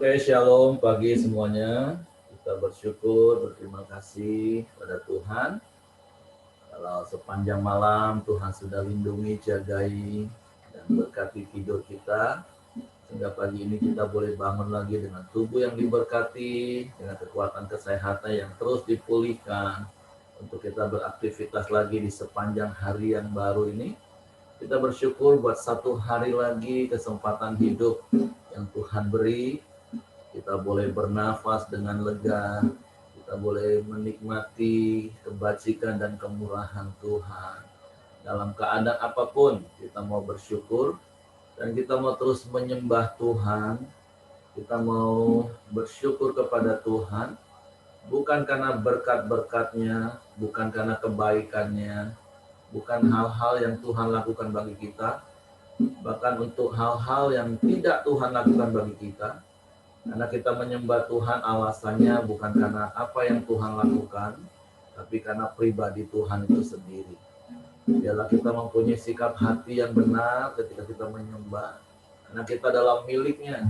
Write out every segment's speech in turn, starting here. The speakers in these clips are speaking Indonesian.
Oke, shalom pagi semuanya. Kita bersyukur, berterima kasih pada Tuhan. Kalau sepanjang malam Tuhan sudah lindungi, jagai, dan berkati tidur kita. Sehingga pagi ini kita boleh bangun lagi dengan tubuh yang diberkati, dengan kekuatan kesehatan yang terus dipulihkan. Untuk kita beraktivitas lagi di sepanjang hari yang baru ini. Kita bersyukur buat satu hari lagi kesempatan hidup yang Tuhan beri. Kita boleh bernafas dengan lega, kita boleh menikmati kebajikan dan kemurahan Tuhan. Dalam keadaan apapun, kita mau bersyukur, dan kita mau terus menyembah Tuhan. Kita mau bersyukur kepada Tuhan, bukan karena berkat-berkatnya, bukan karena kebaikannya, bukan hal-hal yang Tuhan lakukan bagi kita, bahkan untuk hal-hal yang tidak Tuhan lakukan bagi kita. Karena kita menyembah Tuhan alasannya bukan karena apa yang Tuhan lakukan, tapi karena pribadi Tuhan itu sendiri. Biarlah kita mempunyai sikap hati yang benar ketika kita menyembah, karena kita dalam miliknya.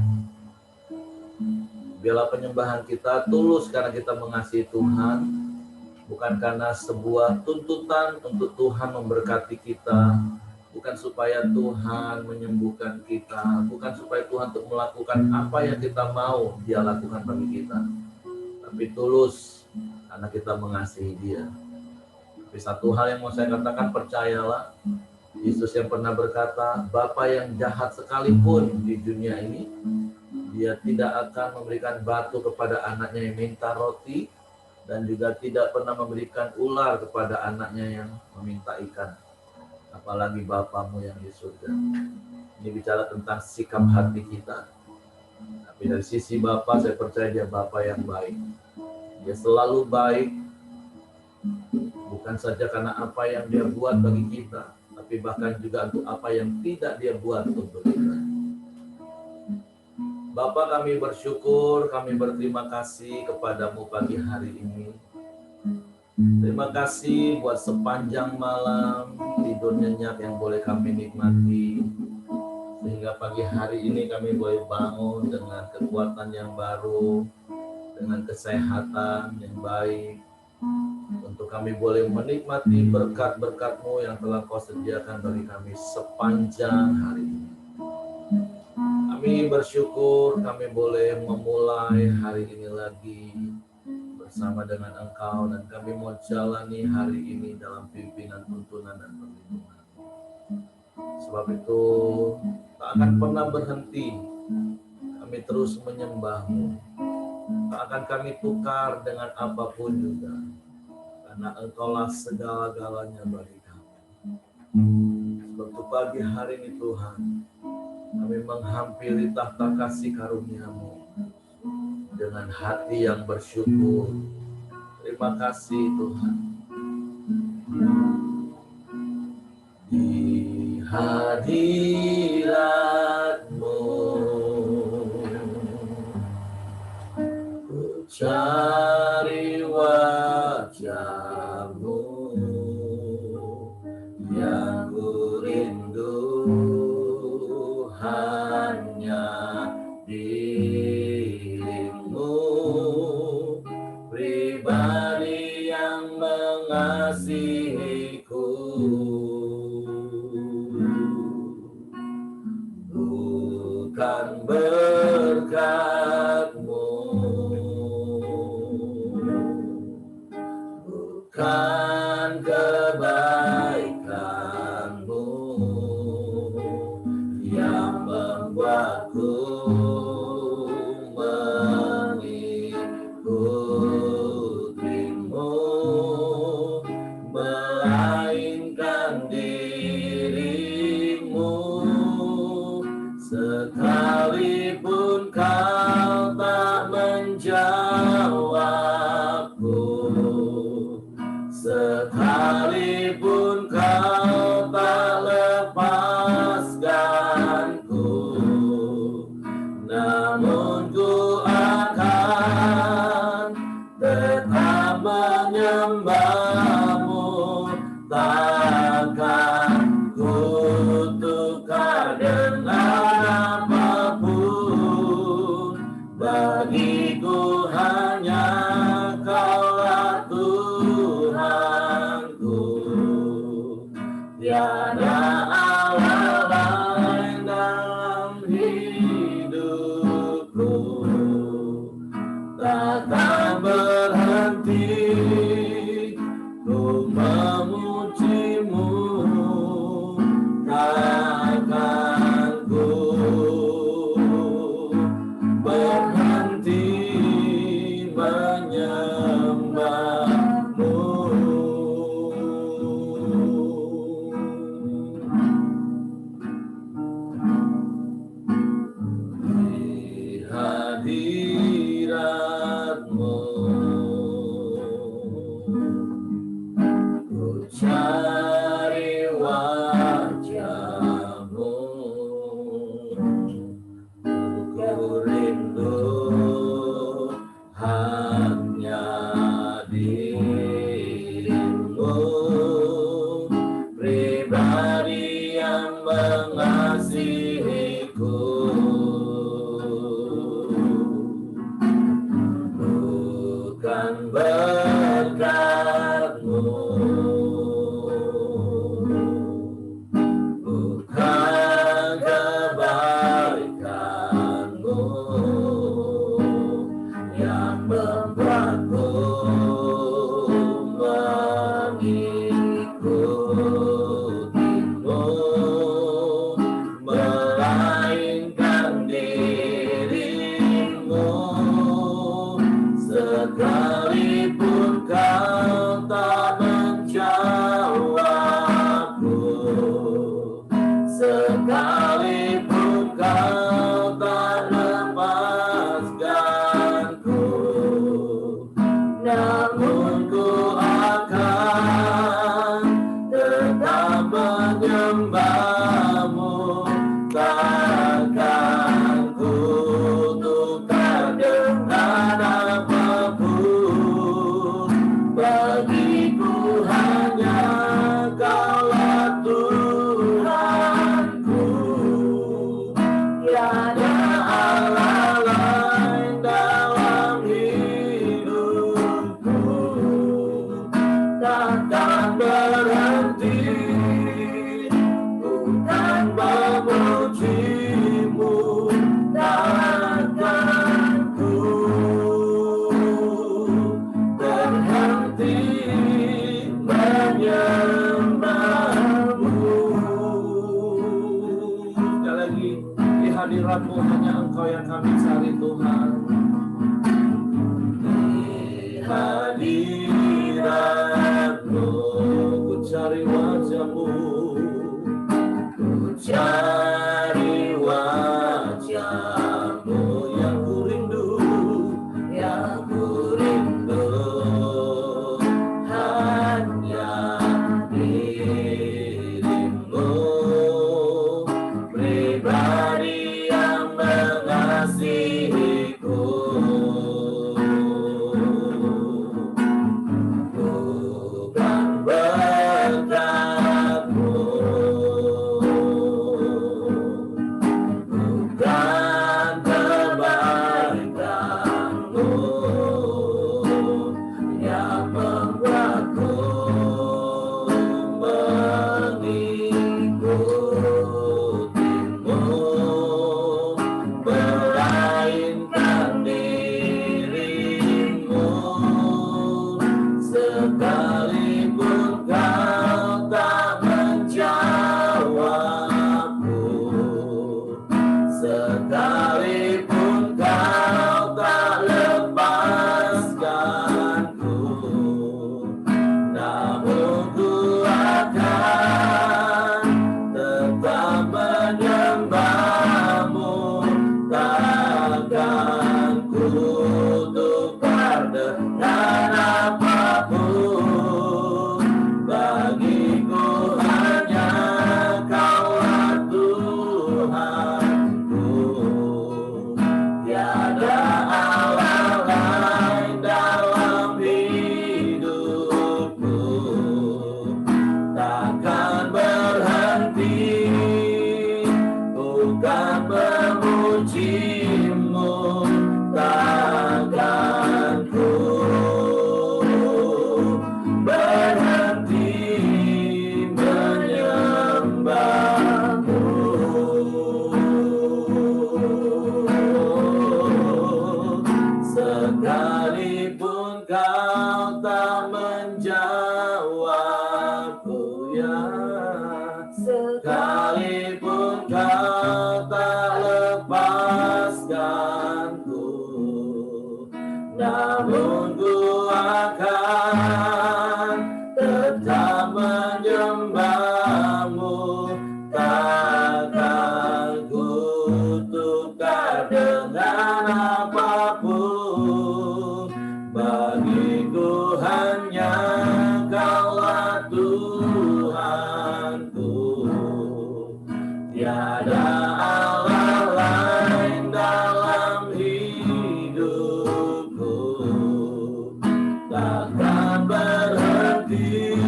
Biarlah penyembahan kita tulus karena kita mengasihi Tuhan, bukan karena sebuah tuntutan untuk Tuhan memberkati kita, bukan supaya Tuhan menyembuhkan kita, bukan supaya Tuhan untuk melakukan apa yang kita mau Dia lakukan bagi kita, tapi tulus karena kita mengasihi Dia. Tapi satu hal yang mau saya katakan, percayalah, Yesus yang pernah berkata, Bapa yang jahat sekalipun di dunia ini, Dia tidak akan memberikan batu kepada anaknya yang minta roti, dan juga tidak pernah memberikan ular kepada anaknya yang meminta ikan. Apalagi Bapamu yang di surga. Ini bicara tentang sikap hati kita. Tapi dari sisi Bapa, saya percaya Dia Bapa yang baik. Dia selalu baik, bukan saja karena apa yang Dia buat bagi kita, tapi bahkan juga untuk apa yang tidak Dia buat untuk kita. Bapa, kami bersyukur, kami berterima kasih kepadamu pagi hari ini. Terima kasih buat sepanjang malam tidur nyenyak yang boleh kami nikmati, sehingga pagi hari ini kami boleh bangun dengan kekuatan yang baru, dengan kesehatan yang baik, untuk kami boleh menikmati berkat-berkat-Mu yang telah Kau sediakan bagi kami sepanjang hari ini. Kami bersyukur kami boleh memulai hari ini lagi bersama dengan Engkau, dan kami mau jalani hari ini dalam pimpinan, tuntunan, dan perlindungan. Sebab itu tak akan pernah berhenti kami terus menyembah-Mu. Tak akan kami tukar dengan apapun juga, karena Engkaulah segala-galanya bagi kami. Sebab itu pagi hari ini Tuhan, kami menghampiri tahta kasih karunia-Mu dengan hati yang bersyukur. Terima kasih Tuhan. Di hadirat-Mu ku cari wajah-Mu, yang ku rindu hanya pribadi yang mengasihiku, bukan berkat-Mu, bukan kebaikan-Mu yang membuatku melainkan diri-Mu. Sekalipun Kau tak menjawabku, sekalipun Kau tak lepaskanku, namun ku akan tetap menyembah-Mu. Takkan ku tukar dengan apapun. berkat-Mu, bukan kebaikan-Mu yang membuatku mengikutimu, melainkan dirimu. Sekalipun kau tak menjawabku, sekalipun kau tak lepaskanku, namun ku akan tetap menyembah-Mu. Takkan ku tukar dengan apapun. Bagiku hanya Kaulah Tuhanku. Tiada Allah lain dalam hidupku. Takkan berhenti bukan memuji-Mu. Takkan ku berhenti menyembah-Mu. Sekali lagi, di hadirat-Mu hanya Engkau yang kami cari, Tuhan. Di hadirat-Mu ku cari wajah-Mu, ku cari wajah-Mu, yang ku rindu, yang ku rindu hanya diri-Mu, pribadi yang mengasihiku. Bukan berkat-Mu, bukan kebaikan-Mu yang membuatku mengikutimu, melainkan diri-Mu. Sekalipun kau tak menjawabku, sekalipun kau tak lepaskanku, namun ku akan tetap menyembah-Mu. Takkan ku tukar dengan apapun. Bagiku hanya Kaulah Tuhanku. Tiada Allah lain dalam hidupku. Takkan berhenti bukan memuji-Mu. Takkan ku berhenti menyembah-Mu. Sekalipun kau tak menjawabku, ya, sekalipun kau tak lepaskanku, namun ku akan tetap menyembah-Mu. Takkan ku tukar dengan apapun. Bagiku hanya Kaulah Tuhanku. Tiada Allah lain dalam hidupku. Takkan berhenti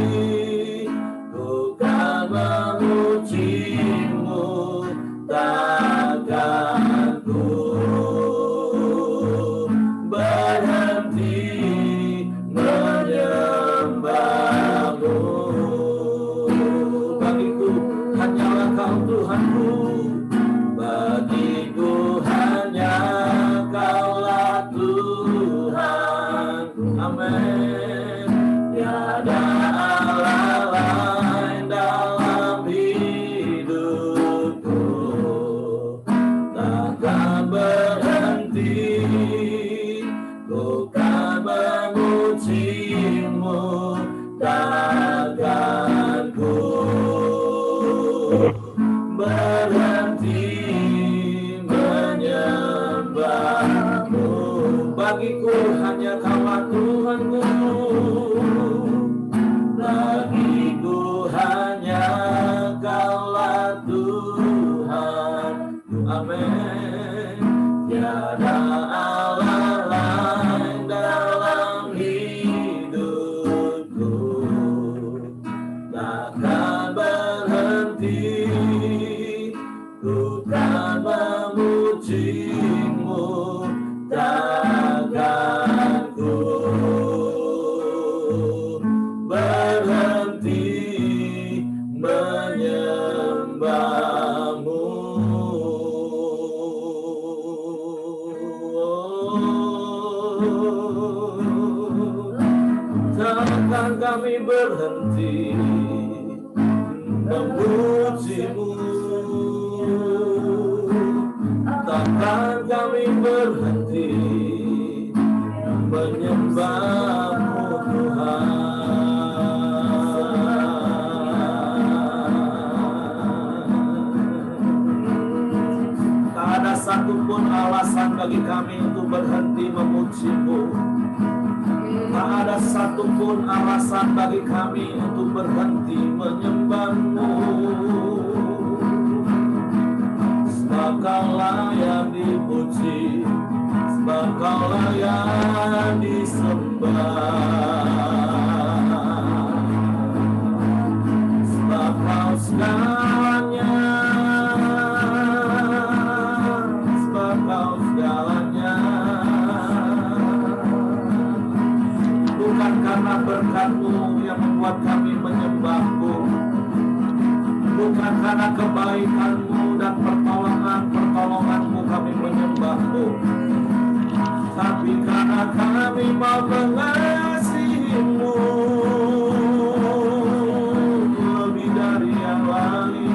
bukan memuji-Mu. Takkan ku berhenti takkan ku berhenti menyembahmu. Bagiku hanya Kaulah Tuhanku, bagiku hanya Kaulah Tuhanku. Amin. Tiada Allah lain dalam hidupku, takkan berhenti ku kan memujimu, takkan ku berhenti menyembahmu. Takkan kami berhenti memujimu, takkan kami berhenti menyembahmu Tuhan. Tak ada satupun alasan bagi kami untuk berhenti memujimu. Tak ada satupun alasan bagi kami untuk berhenti menyembahmu. Sebab Kaulah yang dipuji, sebab Kaulah yang disembah, sebab Kau segalanya, sebab Kau segalanya. Bukan karena berkat-Mu yang membuat kami menyembah-Mu, bukan karena kebaikan-Mu dan pertolongan-pertolongan-Mu kami menyembah-Mu, tapi karena kami mau mengasihi-Mu lebih dari yang lain.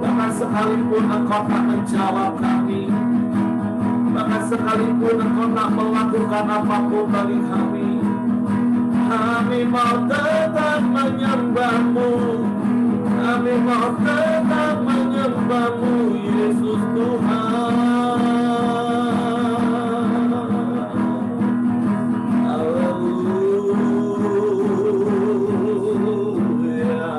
Bahkan sekalipun Engkau tak menjawab kami, bahkan sekalipun Engkau tak melakukan apapun bagi kami, kami mau tetap menyembah-Mu, kami mau tetap menyembah-Mu, Yesus Tuhan. Haleluya.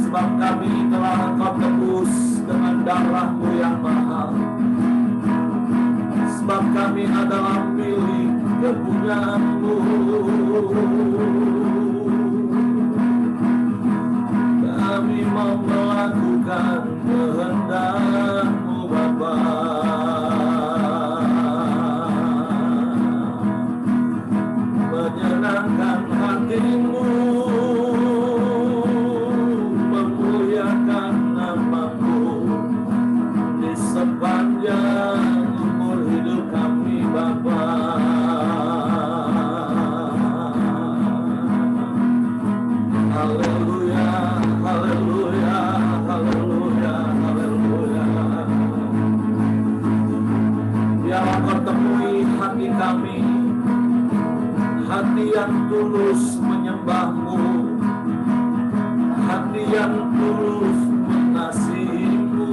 Sebab kami telah Engkau tebus dengan darah-Mu yang mahal. Sebab kami adalah milik kepunyaan-Mu. Kami mau melakukan kehendak-Mu Bapa. Menyenangkan hati-Mu, memuliakan nama-Mu di sepanjang hidup kami Bapa. Haleluya, haleluya, haleluya, haleluya. Biarlah Kau temui hati kami, hati yang tulus menyembah-Mu, hati yang tulus mengasihi-Mu,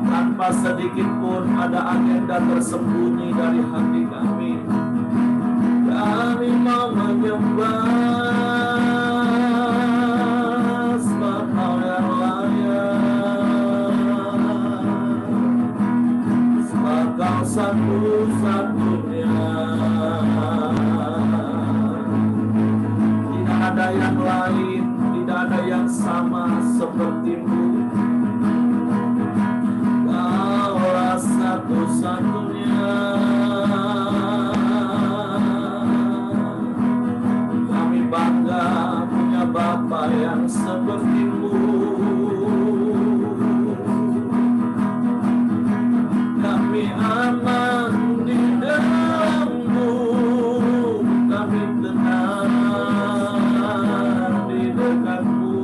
tanpa sedikit pun ada agenda tersembunyi dari hati kami. Kami mau menyembah sebab Kau yang layak, sebab Kau satu-satunya. Tidak ada yang lain, tidak ada yang sama seperti-Mu. Kaulah satu-satunya. Kami bangga punya Bapa yang seperti-Mu. Kami aman di dalam-Mu, kami tenang di dekat-Mu.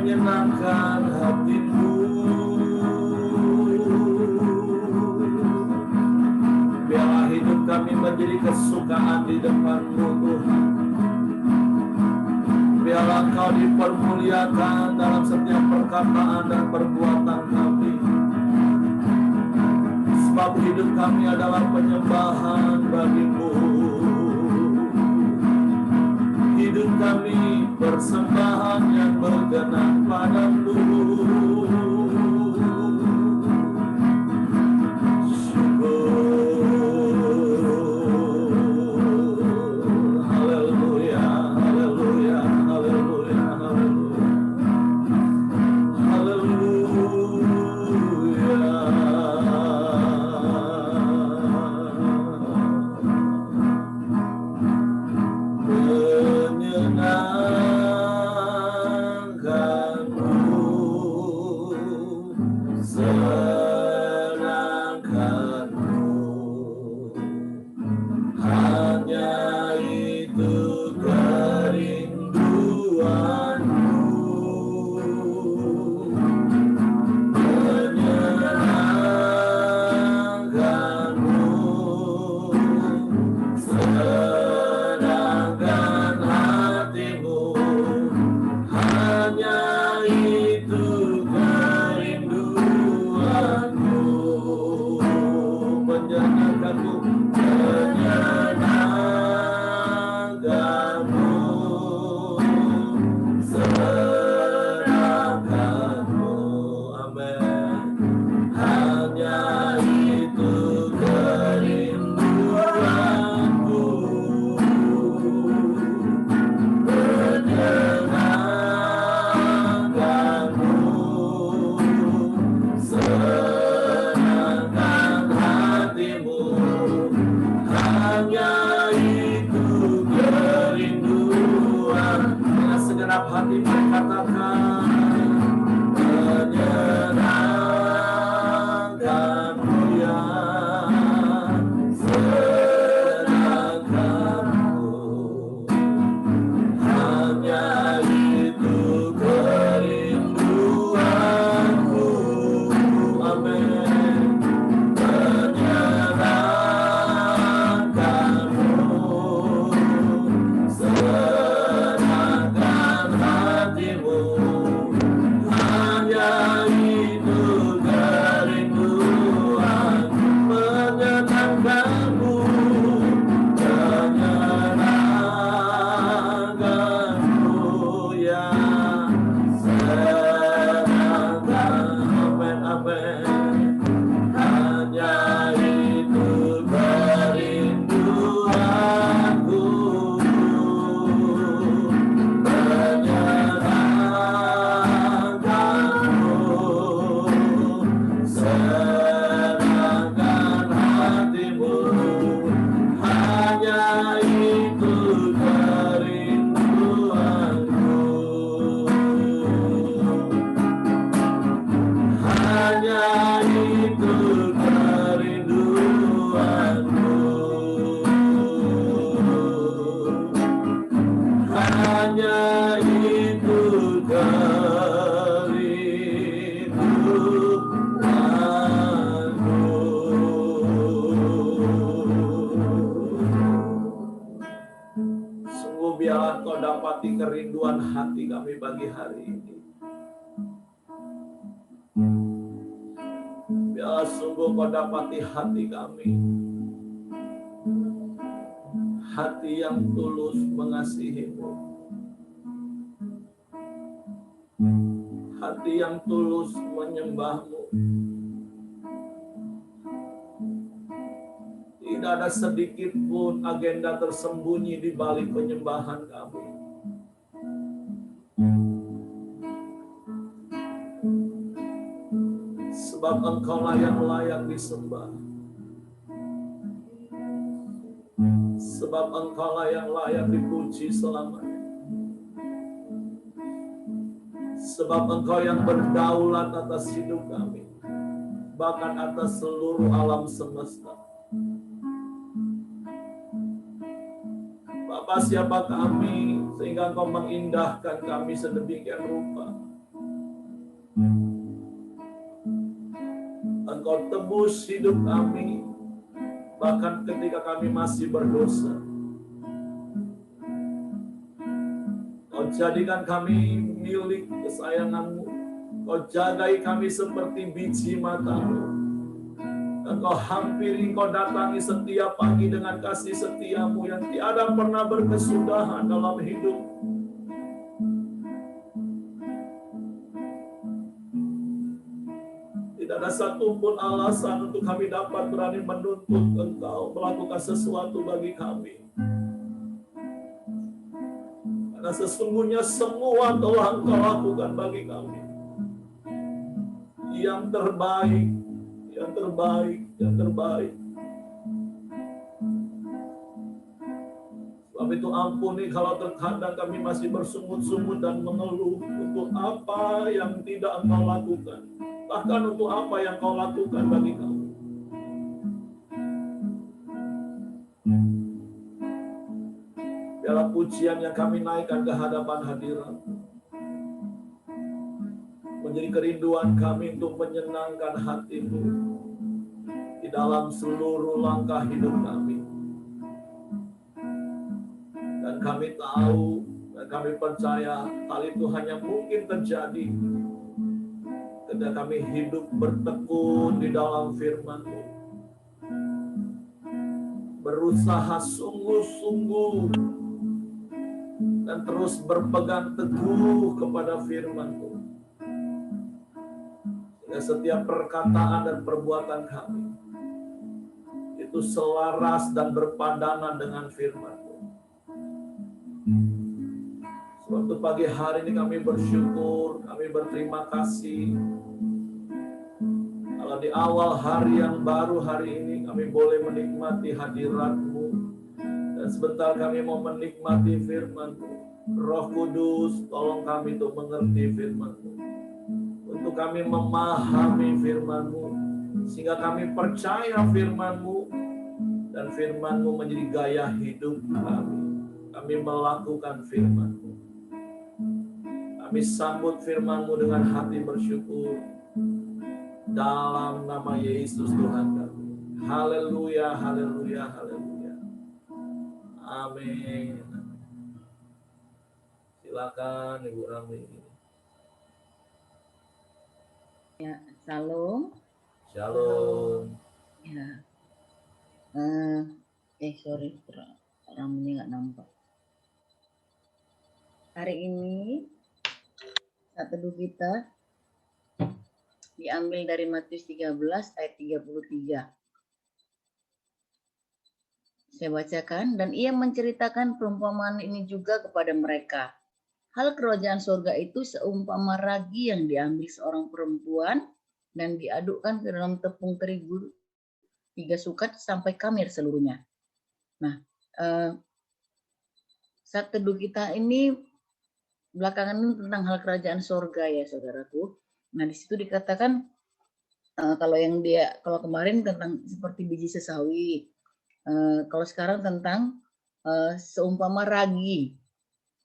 menyenangkan hatimu. Biarlah hidup kami menjadi kesukaan di depan-Mu Tuhan. Biarlah Engkau dipermuliakan dalam setiap perkataan dan perbuatan kami. Sebab hidup kami adalah penyembahan bagi-Mu. Hidup kami persembahan yang berkenan padamu. Kerinduan hati kami bagi hari ini. Biar sungguh Kau dapati hati kami, hati yang tulus mengasihi-Mu, hati yang tulus menyembah-Mu. Tidak ada sedikit pun agenda tersembunyi di balik penyembahan kami. Sebab Engkau-lah yang layak disembah. Sebab Engkau-lah yang layak dipuji selamanya. Sebab Engkau yang berdaulat atas hidup kami, bahkan atas seluruh alam semesta. Bapa, siapa kami sehingga Engkau mengindahkan kami sedemikian rupa? Engkau tebus hidup kami, bahkan ketika kami masih berdosa. Kau jadikan kami milik kesayangan-Mu. Kau jagai kami seperti biji mata-Mu. Engkau hampiri, Engkau datangi setiap pagi dengan kasih setia-Mu yang tiada pernah berkesudahan dalam hidup. Tidak ada satupun alasan untuk kami dapat berani menuntut Engkau melakukan sesuatu bagi kami. Karena sesungguhnya semua telah Engkau lakukan bagi kami. Yang terbaik, yang terbaik, yang terbaik. Sebab itu ampuni kalau terkadang kami masih bersungut-sungut dan mengeluh untuk apa yang tidak Engkau lakukan. Bahkan untuk apa yang Kau lakukan bagi kami. Biarlah pujian yang kami naikkan ke hadapan hadirat-Mu menjadi kerinduan kami untuk menyenangkan hati-Mu di dalam seluruh langkah hidup kami. Dan kami tahu dan kami percaya hal itu hanya mungkin terjadi ketika kami hidup bertekun di dalam firman-Mu, berusaha sungguh-sungguh dan terus berpegang teguh kepada firman-Mu. Sehingga setiap perkataan dan perbuatan kami itu selaras dan berpadanan dengan firman-Mu. Waktu pagi hari ini kami bersyukur, kami berterima kasih. Kalau di awal hari yang baru hari ini kami boleh menikmati hadirat-Mu. Dan sebentar kami mau menikmati firman-Mu. Roh Kudus, tolong kami untuk mengerti firman-Mu. Untuk kami memahami firman-Mu. Sehingga kami percaya firman-Mu. Dan firman-Mu menjadi gaya hidup kami. Kami melakukan firman-Mu. Kami sambut firman-Mu dengan hati bersyukur. Dalam nama Yesus Tuhan kami. Haleluya, haleluya, haleluya. Amin. Silakan Ibu Rami. Ya, Shalom. Shalom. Ya. Sorry, Rami nggak nampak. Hari ini saat teduh kita diambil dari Matius 13 ayat 33. Saya bacakan, dan ia menceritakan perumpamaan ini juga kepada mereka. Hal kerajaan surga itu seumpama ragi yang diambil seorang perempuan dan diadukkan ke dalam tepung terigu 3 sukat sampai kamir seluruhnya. Nah, saat teduh kita ini belakangan ini tentang hal kerajaan surga ya saudaraku. Nah di situ dikatakan kalau kemarin tentang seperti biji sesawi, kalau sekarang tentang seumpama ragi.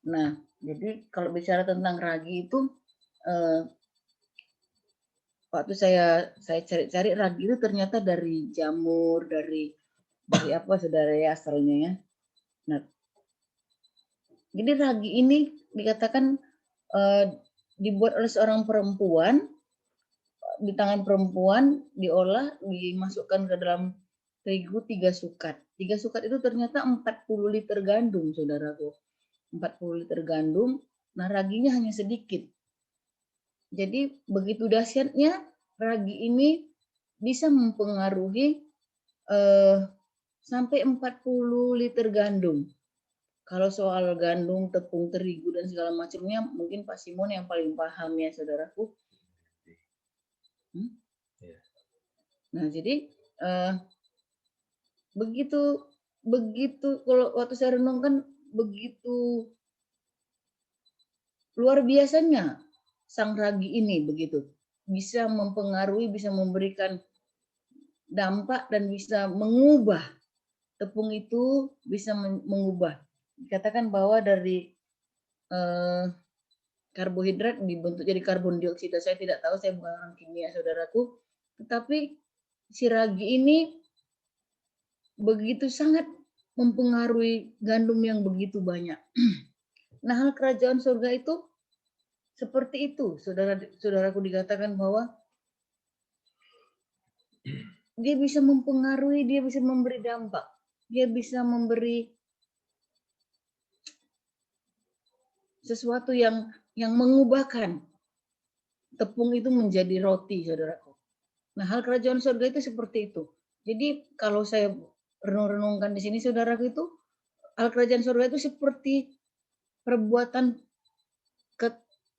Nah jadi kalau bicara tentang ragi itu waktu saya cari-cari ragi itu ternyata dari jamur, dari apa saudara ya asalnya ya. Nah jadi ragi ini dikatakan dibuat oleh seorang perempuan, di tangan perempuan diolah, dimasukkan ke dalam terigu 3 sukat. 3 sukat itu ternyata 40 liter gandum, saudaraku. 40 liter gandum, nah raginya hanya sedikit. Jadi begitu dahsyatnya ragi ini bisa mempengaruhi sampai 40 liter gandum. Kalau soal gandum, tepung terigu dan segala macamnya mungkin Pak Simon yang paling paham ya saudaraku. Nah jadi begitu kalau waktu saya renungkan begitu luar biasanya sang ragi ini, begitu bisa mempengaruhi, bisa memberikan dampak dan bisa mengubah tepung itu, bisa mengubah. Dikatakan bahwa dari karbohidrat dibentuk jadi karbon dioksida. Saya tidak tahu, saya bukan orang kimia, saudaraku. Tetapi si ragi ini begitu sangat mempengaruhi gandum yang begitu banyak. Nah, hal kerajaan surga itu seperti itu, saudaraku, dikatakan bahwa dia bisa mempengaruhi, dia bisa memberi dampak, dia bisa memberi sesuatu yang mengubahkan tepung itu menjadi roti, saudaraku. Nah, hal kerajaan surga itu seperti itu. Jadi kalau saya renung-renungkan di sini, saudaraku, itu hal kerajaan surga itu seperti perbuatan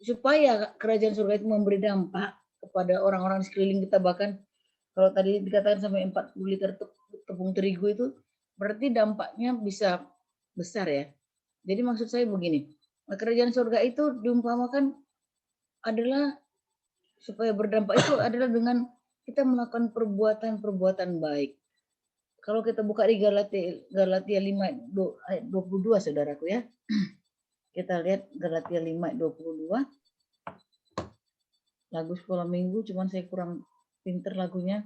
supaya kerajaan surga itu memberi dampak kepada orang-orang di sekeliling kita. Bahkan kalau tadi dikatakan sampai 40 liter tepung terigu itu, berarti dampaknya bisa besar ya. Jadi maksud saya begini, kerajaan surga itu diumpamakan adalah supaya berdampak itu adalah dengan kita melakukan perbuatan-perbuatan baik. Kalau kita buka di Galatia 5 ayat 22, saudaraku ya. Kita lihat Galatia 5 ayat 22. Lagu sekolah minggu, cuman saya kurang pinter lagunya.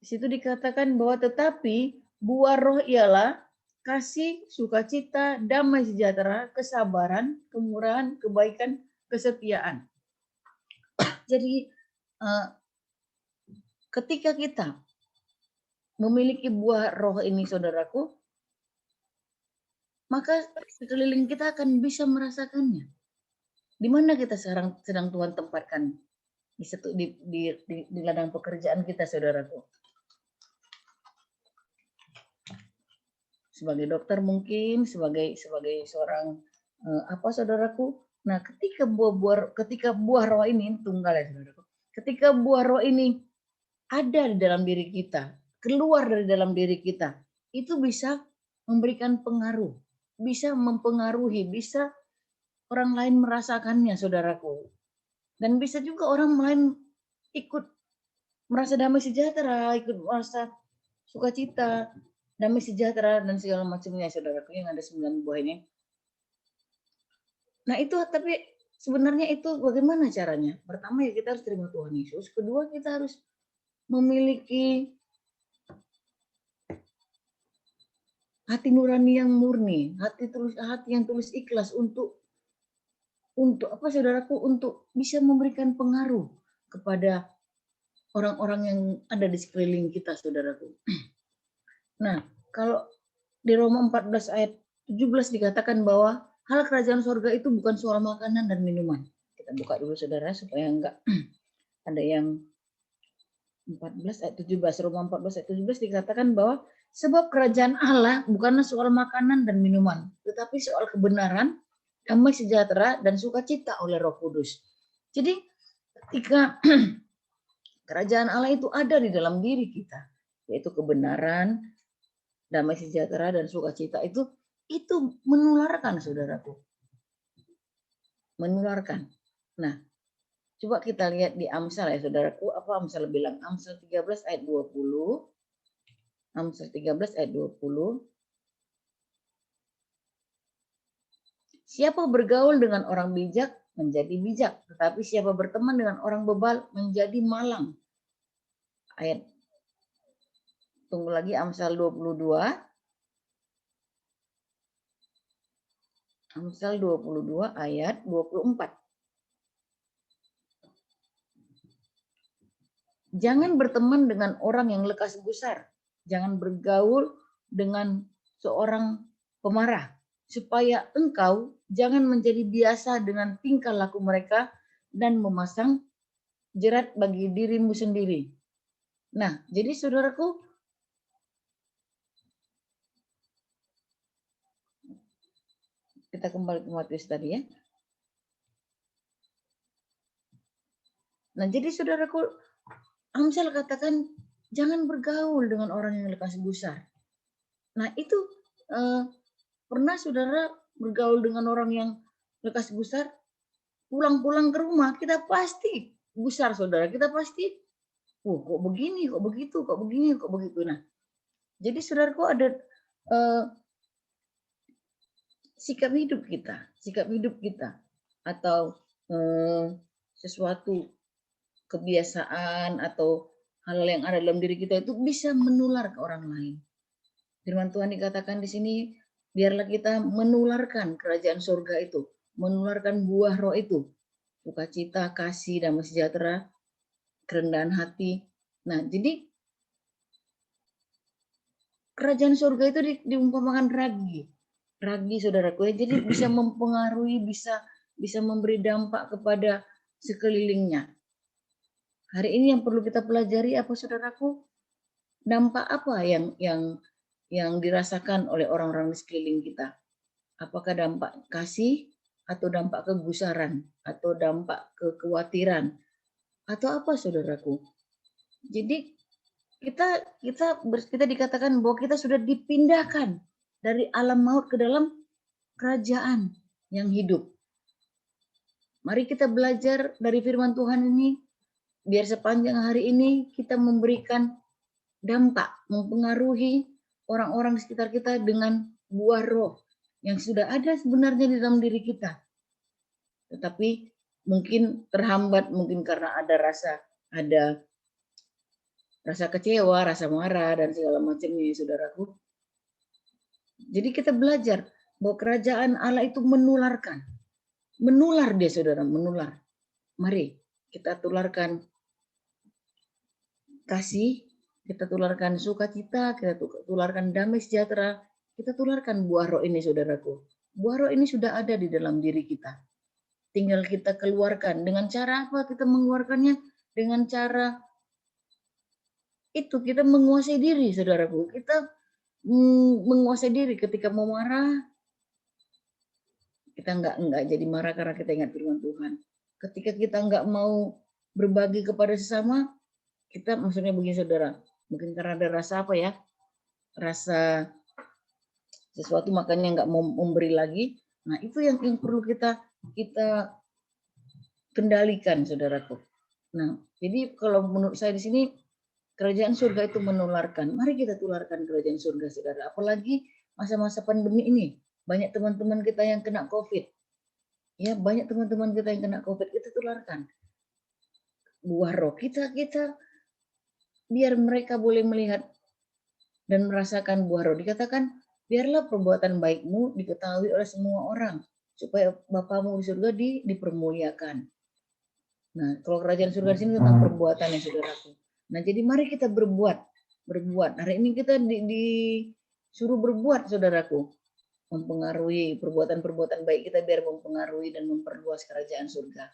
Di situ dikatakan bahwa tetapi buah roh ialah kasih, sukacita, damai sejahtera, kesabaran, kemurahan, kebaikan, kesetiaan. Jadi ketika kita memiliki buah roh ini, saudaraku, maka sekeliling kita akan bisa merasakannya. Di mana kita sedang Tuhan tempatkan di ladang pekerjaan kita, saudaraku. Sebagai dokter mungkin, sebagai seorang saudaraku. Nah, ketika buah roh ini tunggal ya, saudaraku. Ketika buah roh ini ada di dalam diri kita, keluar dari dalam diri kita, itu bisa memberikan pengaruh, bisa mempengaruhi, bisa orang lain merasakannya, saudaraku. Dan bisa juga orang lain ikut merasa damai sejahtera, ikut merasa sukacita, damai sejahtera, dan segala macamnya, saudaraku, yang ada 9 buah ini. Nah itu, tapi sebenarnya itu bagaimana caranya? Pertama ya kita harus terima Tuhan Yesus. Kedua kita harus memiliki hati nurani yang murni, hati yang tulus ikhlas untuk apa, saudaraku, untuk bisa memberikan pengaruh kepada orang-orang yang ada di sekeliling kita, saudaraku. Nah, kalau di Roma 14 ayat 17 dikatakan bahwa hal kerajaan surga itu bukan soal makanan dan minuman. Kita buka dulu, saudara, supaya enggak ada yang 14 ayat 17. Roma 14 ayat 17 dikatakan bahwa sebab kerajaan Allah bukanlah soal makanan dan minuman, tetapi soal kebenaran, damai sejahtera, dan sukacita oleh Roh Kudus. Jadi ketika kerajaan Allah itu ada di dalam diri kita, yaitu kebenaran, damai sejahtera, dan sukacita, itu menularkan, saudaraku. Menularkan. Nah, coba kita lihat di Amsal ya, saudaraku. Apa Amsal bilang? Amsal 13 ayat 20. Amsal 13 ayat 20. Siapa bergaul dengan orang bijak menjadi bijak, tetapi siapa berteman dengan orang bebal menjadi malang. Ayat, tunggu lagi, Amsal 22. Amsal 22 ayat 24. Jangan berteman dengan orang yang lekas gusar. Jangan bergaul dengan seorang pemarah, supaya engkau jangan menjadi biasa dengan tingkah laku mereka dan memasang jerat bagi dirimu sendiri. Nah, jadi saudaraku, kita kembali ke Matius tadi ya. Nah, jadi saudaraku, Amsal katakan jangan bergaul dengan orang yang lekas gusar. Nah, itu pernah saudara bergaul dengan orang yang lekas gusar, pulang-pulang ke rumah kita pasti gusar, saudara. Kita pasti, kok begini, kok begitu, kok begini, kok begitu. Nah, jadi saudaraku, ada sikap hidup kita, atau sesuatu kebiasaan atau hal yang ada dalam diri kita itu bisa menular ke orang lain. Firman Tuhan dikatakan di sini, biarlah kita menularkan kerajaan surga itu, menularkan buah roh itu, sukacita, kasih, damai sejahtera, kerendahan hati. Nah, jadi kerajaan surga itu diumpamakan ragi, saudaraku. Jadi bisa mempengaruhi, bisa memberi dampak kepada sekelilingnya. Hari ini yang perlu kita pelajari apa, saudaraku? Dampak apa yang dirasakan oleh orang-orang di sekeliling kita? Apakah dampak kasih, atau dampak kegusaran, atau dampak kekhawatiran, atau apa, saudaraku? Jadi kita dikatakan bahwa kita sudah dipindahkan dari alam maut ke dalam kerajaan yang hidup. Mari kita belajar dari firman Tuhan ini, biar sepanjang hari ini kita memberikan dampak, mempengaruhi orang-orang di sekitar kita dengan buah roh yang sudah ada sebenarnya di dalam diri kita. Tetapi mungkin terhambat, mungkin karena ada rasa kecewa, rasa marah, dan segala macamnya, saudaraku. Jadi kita belajar bahwa kerajaan Allah itu menularkan. Menular dia, saudara, menular. Mari kita tularkan kasih, kita tularkan sukacita, kita tularkan damai sejahtera, kita tularkan buah roh ini, saudaraku. Buah roh ini sudah ada di dalam diri kita. Tinggal kita keluarkan. Dengan cara apa kita mengeluarkannya? Dengan cara itu kita menguasai diri, saudaraku. Kita menguasai diri ketika mau marah. Kita nggak jadi marah karena kita ingat firman Tuhan. Ketika kita nggak mau berbagi kepada sesama, kita maksudnya begini, saudara. Mungkin karena ada rasa apa ya? Rasa sesuatu makanya nggak mau memberi lagi. Nah, itu yang perlu kita kendalikan, saudaraku. Nah, jadi kalau menurut saya di sini kerajaan surga itu menularkan. Mari kita tularkan kerajaan surga, saudara. Apalagi masa-masa pandemi ini. Banyak teman-teman kita yang kena COVID. Ya, banyak teman-teman kita yang kena COVID. Kita tularkan. Buah roh kita biar mereka boleh melihat dan merasakan buah roh. Dikatakan, biarlah perbuatan baikmu diketahui oleh semua orang, supaya Bapamu di surga dipermuliakan. Nah, kalau kerajaan surga di sini tentang perbuatan, ya, saudaraku. Nah, jadi mari kita berbuat. Hari ini kita disuruh berbuat, saudaraku. Mempengaruhi perbuatan-perbuatan baik kita biar mempengaruhi dan memperluas kerajaan surga.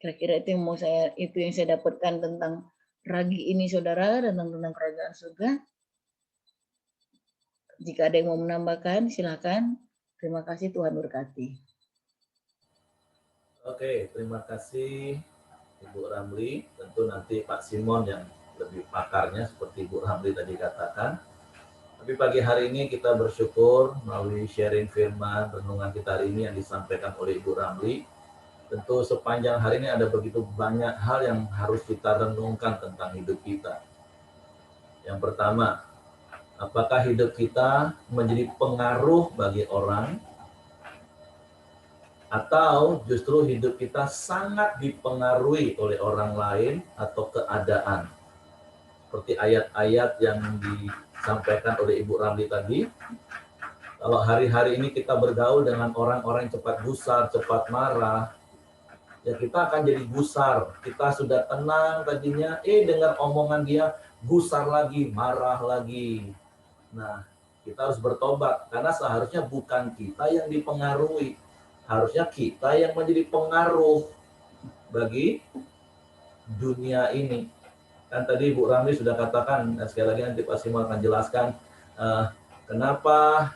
Kira-kira itu yang saya dapatkan tentang ragi ini, saudara, dan tentang kerajaan surga. Jika ada yang mau menambahkan, silakan. Terima kasih, Tuhan berkati. Oke, terima kasih Ibu Ramli. Tentu nanti Pak Simon yang lebih pakarnya seperti Ibu Ramli tadi katakan. Tapi pagi hari ini kita bersyukur melalui sharing firman renungan kita hari ini yang disampaikan oleh Ibu Ramli. Tentu sepanjang hari ini ada begitu banyak hal yang harus kita renungkan tentang hidup kita. Yang pertama, apakah hidup kita menjadi pengaruh bagi orang, atau justru hidup kita sangat dipengaruhi oleh orang lain atau keadaan? Seperti ayat-ayat yang disampaikan oleh Ibu Ramli tadi, kalau hari-hari ini kita bergaul dengan orang-orang yang cepat gusar, cepat marah, ya kita akan jadi gusar. Kita sudah tenang tadinya, dengar omongan dia, gusar lagi, marah lagi. Nah, kita harus bertobat, karena seharusnya bukan kita yang dipengaruhi. Harusnya kita yang menjadi pengaruh bagi dunia ini. Kan tadi Bu Ramli sudah katakan, sekali lagi nanti Pak Simon akan jelaskan kenapa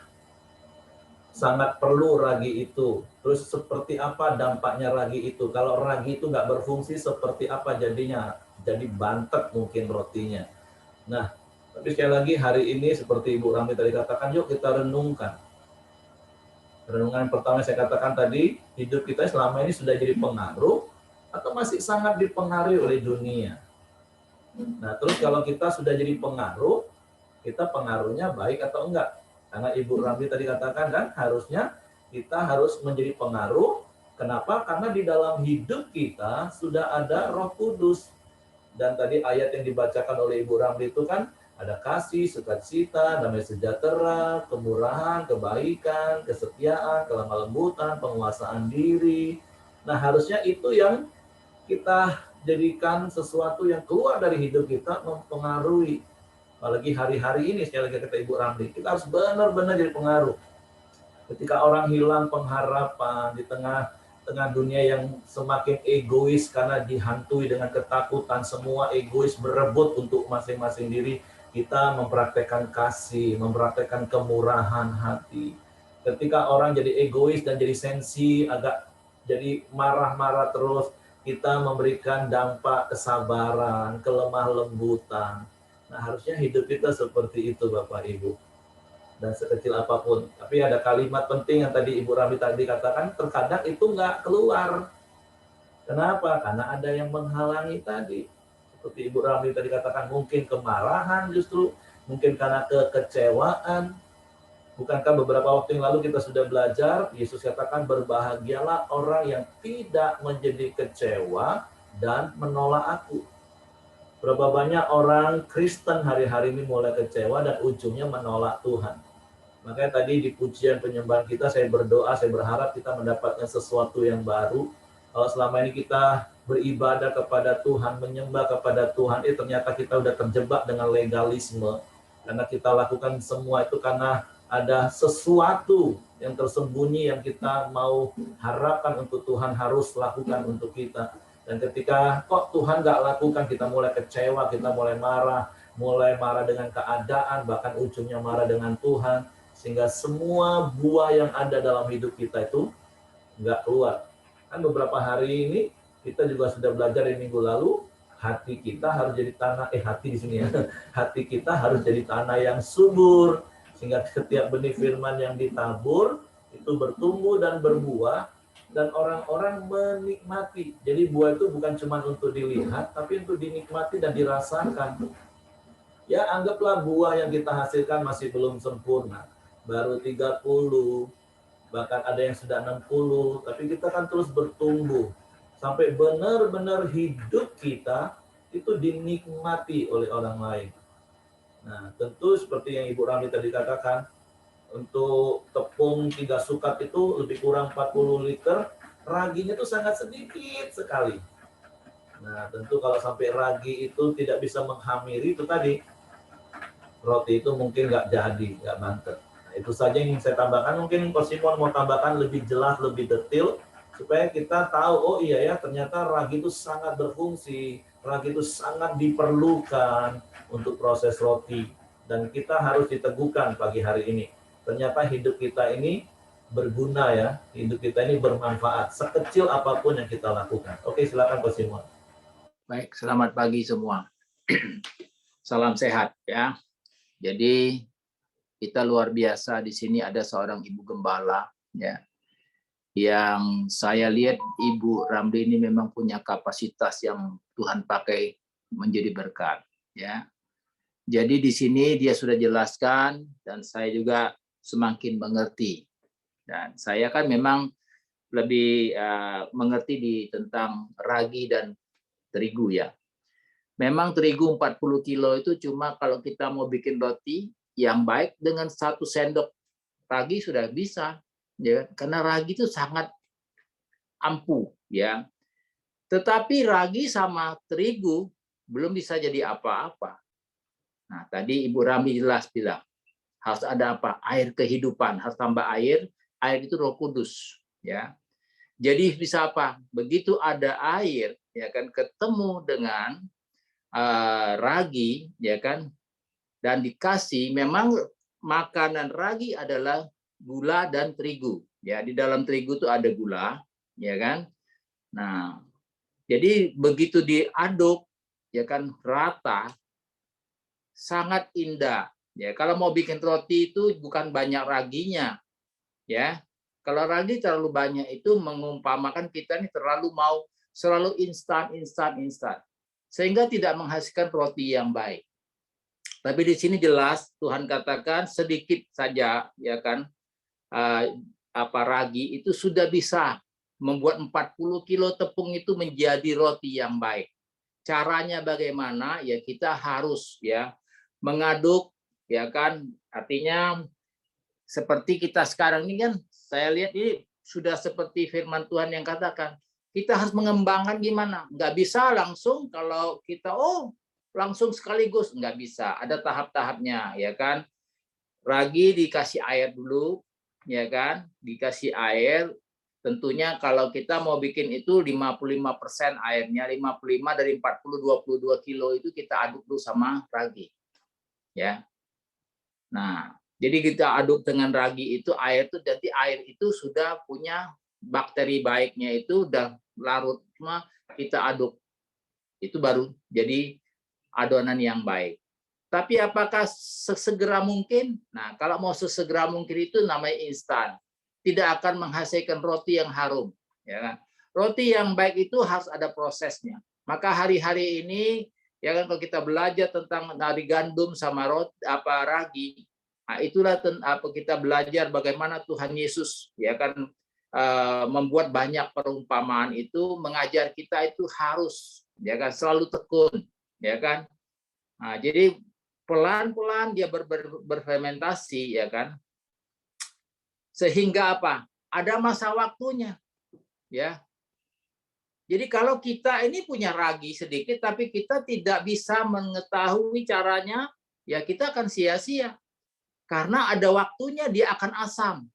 sangat perlu ragi itu. Terus seperti apa dampaknya ragi itu. Kalau ragi itu nggak berfungsi, seperti apa jadinya? Jadi bantet mungkin rotinya. Nah, tapi sekali lagi hari ini seperti Ibu Ramli tadi katakan, yuk kita renungkan. Renungan pertama saya katakan tadi, hidup kita selama ini sudah jadi pengaruh atau masih sangat dipengaruhi oleh dunia. Nah, terus kalau kita sudah jadi pengaruh, kita pengaruhnya baik atau enggak? Karena Ibu Ramli tadi katakan kan, harusnya kita harus menjadi pengaruh. Kenapa? Karena di dalam hidup kita sudah ada Roh Kudus. Dan tadi ayat yang dibacakan oleh Ibu Ramli itu kan ada kasih, sukacita, damai sejahtera, kemurahan, kebaikan, kesetiaan, kelemah lembutan, penguasaan diri. Nah, harusnya itu yang kita jadikan sesuatu yang keluar dari hidup kita, mempengaruhi. Apalagi hari-hari ini, sekali lagi kata Ibu Ramli, kita harus benar-benar jadi pengaruh. Ketika orang hilang pengharapan di tengah dunia yang semakin egois karena dihantui dengan ketakutan, semua egois berebut untuk masing-masing diri, kita mempraktekkan kasih, mempraktekkan kemurahan hati. Ketika orang jadi egois dan jadi sensi, agak jadi marah-marah terus, kita memberikan dampak kesabaran, kelemah lembutan. Nah, harusnya hidup kita seperti itu, Bapak Ibu. Dan sekecil apapun. Tapi ada kalimat penting yang tadi Ibu Rami tadi katakan, terkadang itu nggak keluar. Kenapa? Karena ada yang menghalangi tadi. Seperti Ibu Rami tadi katakan, mungkin kemarahan justru, mungkin karena kekecewaan. Bukankah beberapa waktu yang lalu kita sudah belajar, Yesus katakan, berbahagialah orang yang tidak menjadi kecewa dan menolak aku. Berapa banyak orang Kristen hari-hari ini mulai kecewa dan ujungnya menolak Tuhan. Makanya tadi di pujian penyembahan kita, saya berdoa, saya berharap kita mendapatkan sesuatu yang baru. Kalau selama ini kita beribadah kepada Tuhan, menyembah kepada Tuhan, ternyata kita udah terjebak dengan legalisme. Karena kita lakukan semua itu karena ada sesuatu yang tersembunyi yang kita mau harapkan untuk Tuhan harus lakukan untuk kita. Dan ketika kok Tuhan nggak lakukan, kita mulai kecewa, kita mulai marah dengan keadaan, bahkan ujungnya marah dengan Tuhan, sehingga semua buah yang ada dalam hidup kita itu nggak keluar. Kan beberapa hari ini kita juga sudah belajar di minggu lalu, hati kita harus jadi tanah, hati di sini ya, hati kita harus jadi tanah yang subur, sehingga setiap benih firman yang ditabur itu bertumbuh dan berbuah, dan orang-orang menikmati. Jadi buah itu bukan cuma untuk dilihat, tapi untuk dinikmati dan dirasakan. Ya, anggaplah buah yang kita hasilkan masih belum sempurna. Baru 30, bahkan ada yang sudah 60, tapi kita kan terus bertumbuh. Sampai benar-benar hidup kita itu dinikmati oleh orang lain. Nah, tentu seperti yang Ibu Rami tadi katakan, untuk tepung 3 sukat itu lebih kurang 40 liter, raginya itu sangat sedikit sekali. Nah, tentu kalau sampai ragi itu tidak bisa menghamiri, itu tadi, roti itu mungkin nggak jadi, nggak mantap. Nah, itu saja yang ingin saya tambahkan. Mungkin Coach Simon mau tambahkan lebih jelas, lebih detail, supaya kita tahu, oh iya ya, ternyata ragi itu sangat berfungsi, ragi itu sangat diperlukan untuk proses roti. Dan kita harus diteguhkan pagi hari ini. Ternyata hidup kita ini berguna ya, hidup kita ini bermanfaat, sekecil apapun yang kita lakukan. Oke, silakan Coach Simon. Baik, selamat pagi semua. Salam sehat ya. Jadi kita luar biasa di sini ada seorang ibu gembala ya. Yang saya lihat Ibu Ramli ini memang punya kapasitas yang Tuhan pakai menjadi berkat ya. Jadi di sini dia sudah jelaskan dan saya juga semakin mengerti. Dan saya kan memang lebih mengerti tentang ragi dan terigu ya. Memang terigu 40 kilo itu cuma kalau kita mau bikin roti yang baik dengan 1 sendok ragi sudah bisa ya, karena ragi itu sangat ampuh ya. Tetapi ragi sama terigu belum bisa jadi apa-apa. Nah, tadi Ibu Rami jelas bilang harus ada apa? Air kehidupan, harus tambah air. Air itu Roh Kudus ya. Jadi bisa apa? Begitu ada air ya kan ketemu dengan ragi ya kan dan dikasih, memang makanan ragi adalah gula dan terigu ya, di dalam terigu itu ada gula ya kan. Nah, jadi begitu diaduk ya kan rata sangat indah ya. Kalau mau bikin roti itu bukan banyak raginya ya. Kalau ragi terlalu banyak itu mengumpamakan kita ini terlalu mau selalu instan, sehingga tidak menghasilkan roti yang baik. Tapi di sini jelas Tuhan katakan sedikit saja ya kan ragi itu sudah bisa membuat 40 kilo tepung itu menjadi roti yang baik. Caranya bagaimana? Ya kita harus ya mengaduk, ya kan, artinya seperti kita sekarang ini kan, saya lihat ini sudah seperti firman Tuhan yang katakan, kita harus mengembangkan gimana, nggak bisa langsung kalau kita langsung sekaligus, nggak bisa, ada tahap-tahapnya, ya kan. Ragi dikasih air dulu, ya kan, dikasih air. Tentunya kalau kita mau bikin itu 55% airnya, 55 dari 40, 22 kilo itu kita aduk dulu sama ragi. Ya. Nah, jadi kita aduk dengan ragi itu, air itu, jadi air itu sudah punya bakteri baiknya itu udah larut, semua kita aduk. Itu baru jadi adonan yang baik. Tapi apakah sesegera mungkin? Nah, kalau mau sesegera mungkin itu namanya instan. Tidak akan menghasilkan roti yang harum. Ya kan? Roti yang baik itu harus ada prosesnya. Maka hari-hari ini, ya kan, kalau kita belajar tentang dari gandum sama ragi, nah itulah kita belajar bagaimana Tuhan Yesus, ya kan, membuat banyak perumpamaan itu, mengajar kita itu harus, ya kan, selalu tekun, ya kan. Nah, jadi pelan-pelan dia berfermentasi, ya kan. Sehingga apa? Ada masa waktunya. Ya. Jadi kalau kita ini punya ragi sedikit tapi kita tidak bisa mengetahui caranya, ya kita akan sia-sia. Karena ada waktunya dia akan asam.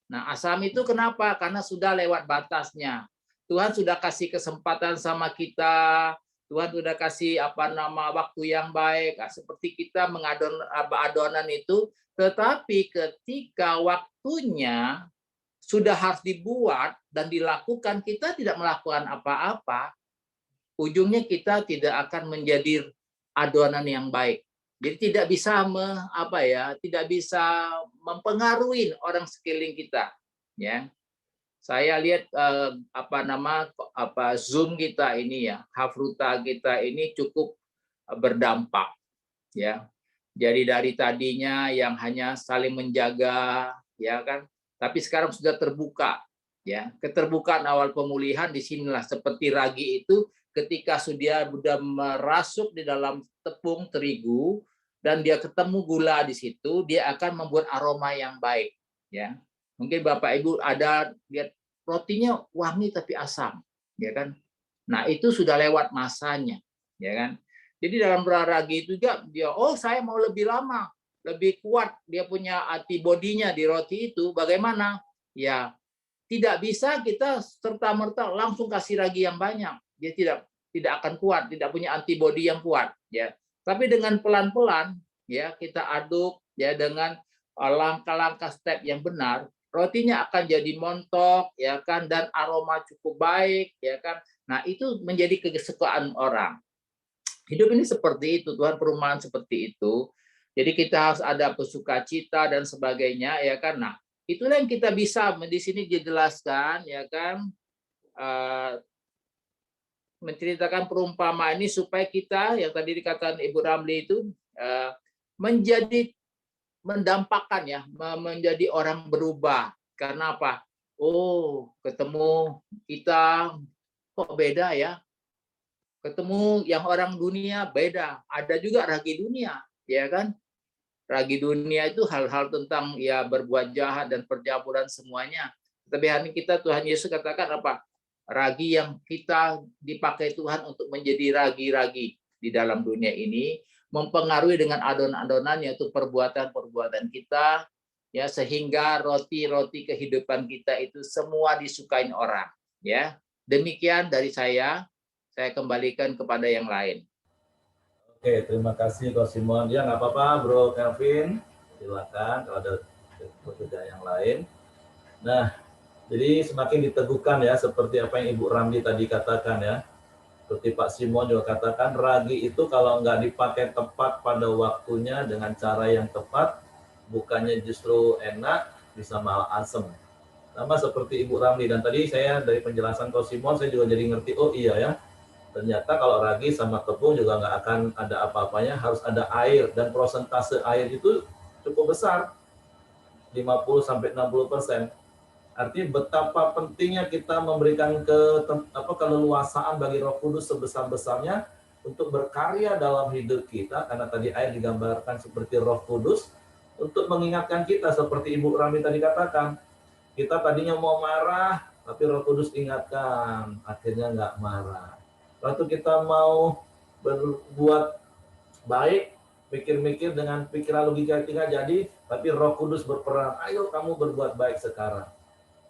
Nah, asam itu kenapa? Karena sudah lewat batasnya. Tuhan sudah kasih kesempatan sama kita, Tuhan sudah kasih waktu yang baik, seperti kita adonan itu, tetapi ketika waktunya sudah harus dibuat dan dilakukan, kita tidak melakukan apa-apa, ujungnya kita tidak akan menjadi adonan yang baik. Jadi tidak bisa tidak bisa mempengaruhi orang sekeliling kita, ya. Saya lihat Zoom kita ini ya, Hafruta kita ini cukup berdampak, ya. Jadi dari tadinya yang hanya saling menjaga, ya kan, tapi sekarang sudah terbuka, ya. Keterbukaan awal pemulihan di sinilah, seperti ragi itu ketika sudah merasuk di dalam tepung terigu dan dia ketemu gula di situ, dia akan membuat aroma yang baik, ya. Mungkin Bapak Ibu ada lihat rotinya wangi tapi asam, ya kan. Nah, itu sudah lewat masanya, ya kan. Jadi dalam ragi itu juga dia, saya mau lebih lama, lebih kuat, dia punya antibodinya di roti itu. Bagaimana? Ya, tidak bisa kita serta-merta langsung kasih ragi yang banyak. Dia tidak akan kuat, tidak punya antibodi yang kuat, ya. Tapi dengan pelan-pelan, ya, kita aduk, ya, dengan langkah-langkah step yang benar, rotinya akan jadi montok, ya kan, dan aroma cukup baik, ya kan. Nah, itu menjadi kesukaan orang. Hidup ini seperti itu, Tuhan perumahan seperti itu. Jadi kita harus ada bersukacita dan sebagainya, ya kan. Nah, itulah yang kita bisa di sini dijelaskan, ya kan, menceritakan perumpamaan ini supaya kita, yang tadi dikatakan Ibu Ramli itu, mendampakkan, ya, menjadi orang berubah. Karena apa? Ketemu kita kok beda, ya. Ketemu yang orang dunia beda. Ada juga ragi dunia, ya kan? Ragi dunia itu hal-hal tentang, ya, berbuat jahat dan perjamuran semuanya. Tapi hari kita Tuhan Yesus katakan apa? Ragi yang kita dipakai Tuhan untuk menjadi ragi-ragi di dalam dunia ini, mempengaruhi dengan adonan-adonan, yaitu perbuatan-perbuatan kita, ya, sehingga roti-roti kehidupan kita itu semua disukain orang, ya. Demikian dari saya kembalikan kepada yang lain. Oke, terima kasih Coach Simon. Ya, nggak apa-apa Bro Kelvin, silakan kalau ada pekerja yang lain. Nah, jadi semakin diteguhkan, ya, seperti apa yang Ibu Ramli tadi katakan, ya. Seperti Pak Simon juga katakan, ragi itu kalau nggak dipakai tepat pada waktunya dengan cara yang tepat, bukannya justru enak, bisa malah asam. Sama seperti Ibu Ramli, dan tadi saya dari penjelasan Coach Simon, saya juga jadi ngerti, iya ya, ternyata kalau ragi sama tepung juga nggak akan ada apa-apanya, harus ada air, dan prosentase air itu cukup besar. 50 sampai 60%. Artinya betapa pentingnya kita memberikan keleluasaan bagi Roh Kudus sebesar-besarnya untuk berkarya dalam hidup kita, karena tadi ayat digambarkan seperti Roh Kudus untuk mengingatkan kita seperti Ibu Rami tadi katakan. Kita tadinya mau marah, tapi Roh Kudus ingatkan, akhirnya nggak marah. Waktu kita mau berbuat baik, mikir-mikir dengan pikiran logika kita jadi, tapi Roh Kudus berperan, ayo kamu berbuat baik sekarang.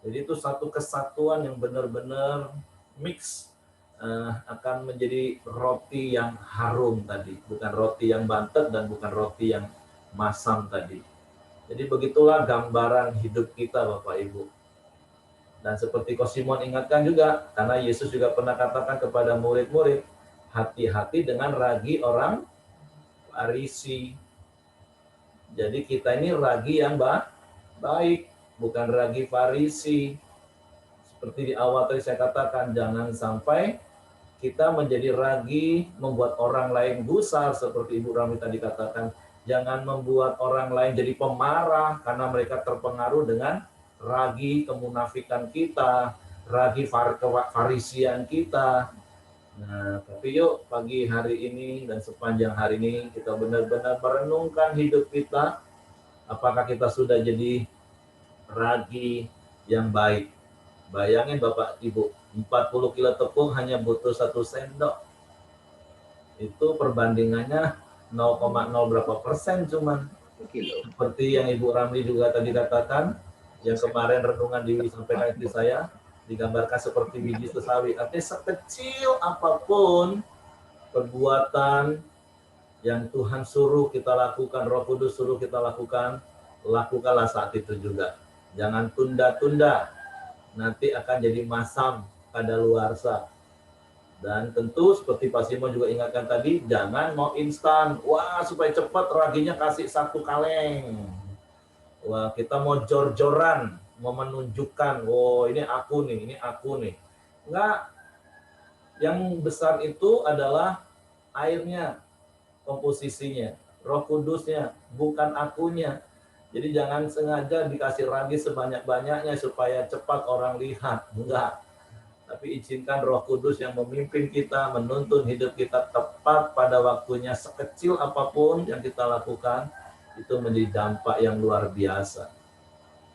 Jadi itu satu kesatuan yang benar-benar mix, akan menjadi roti yang harum tadi, bukan roti yang bantet dan bukan roti yang masam tadi. Jadi begitulah gambaran hidup kita Bapak Ibu. Dan seperti Coach Simon ingatkan juga, karena Yesus juga pernah katakan kepada murid-murid, hati-hati dengan ragi orang Farisi. Jadi kita ini ragi yang baik, bukan ragi Farisi. Seperti di awal tadi saya katakan, jangan sampai kita menjadi ragi membuat orang lain gusar, seperti Ibu Rami tadi katakan. Jangan membuat orang lain jadi pemarah karena mereka terpengaruh dengan ragi kemunafikan kita, ragi kefarisian kita. Nah, tapi yuk pagi hari ini dan sepanjang hari ini kita benar-benar merenungkan hidup kita. Apakah kita sudah jadi ragi yang baik? Bayangin Bapak Ibu, 40 kilo tepung hanya butuh 1 sendok. Itu perbandingannya 0,0 berapa persen cuman. Seperti yang Ibu Ramli juga tadi katakan, yang kemarin renungan disampaikan di saya, digambarkan seperti biji sesawi. Artinya sekecil apapun perbuatan yang Tuhan suruh kita lakukan, Roh Kudus suruh kita lakukan, lakukanlah saat itu juga. Jangan tunda-tunda, nanti akan jadi masam kadaluarsa. Dan tentu seperti Pak Simon juga ingatkan tadi, jangan mau instan. Wah, supaya cepat raginya kasih 1 kaleng. Wah, kita mau jor-joran, mau menunjukkan, oh ini aku nih, ini aku nih. Enggak, yang besar itu adalah airnya, komposisinya, Roh Kudusnya, bukan akunya. Jadi jangan sengaja dikasih ragi sebanyak-banyaknya supaya cepat orang lihat. Enggak. Tapi izinkan Roh Kudus yang memimpin kita, menuntun hidup kita tepat pada waktunya, sekecil apapun yang kita lakukan, itu menjadi dampak yang luar biasa.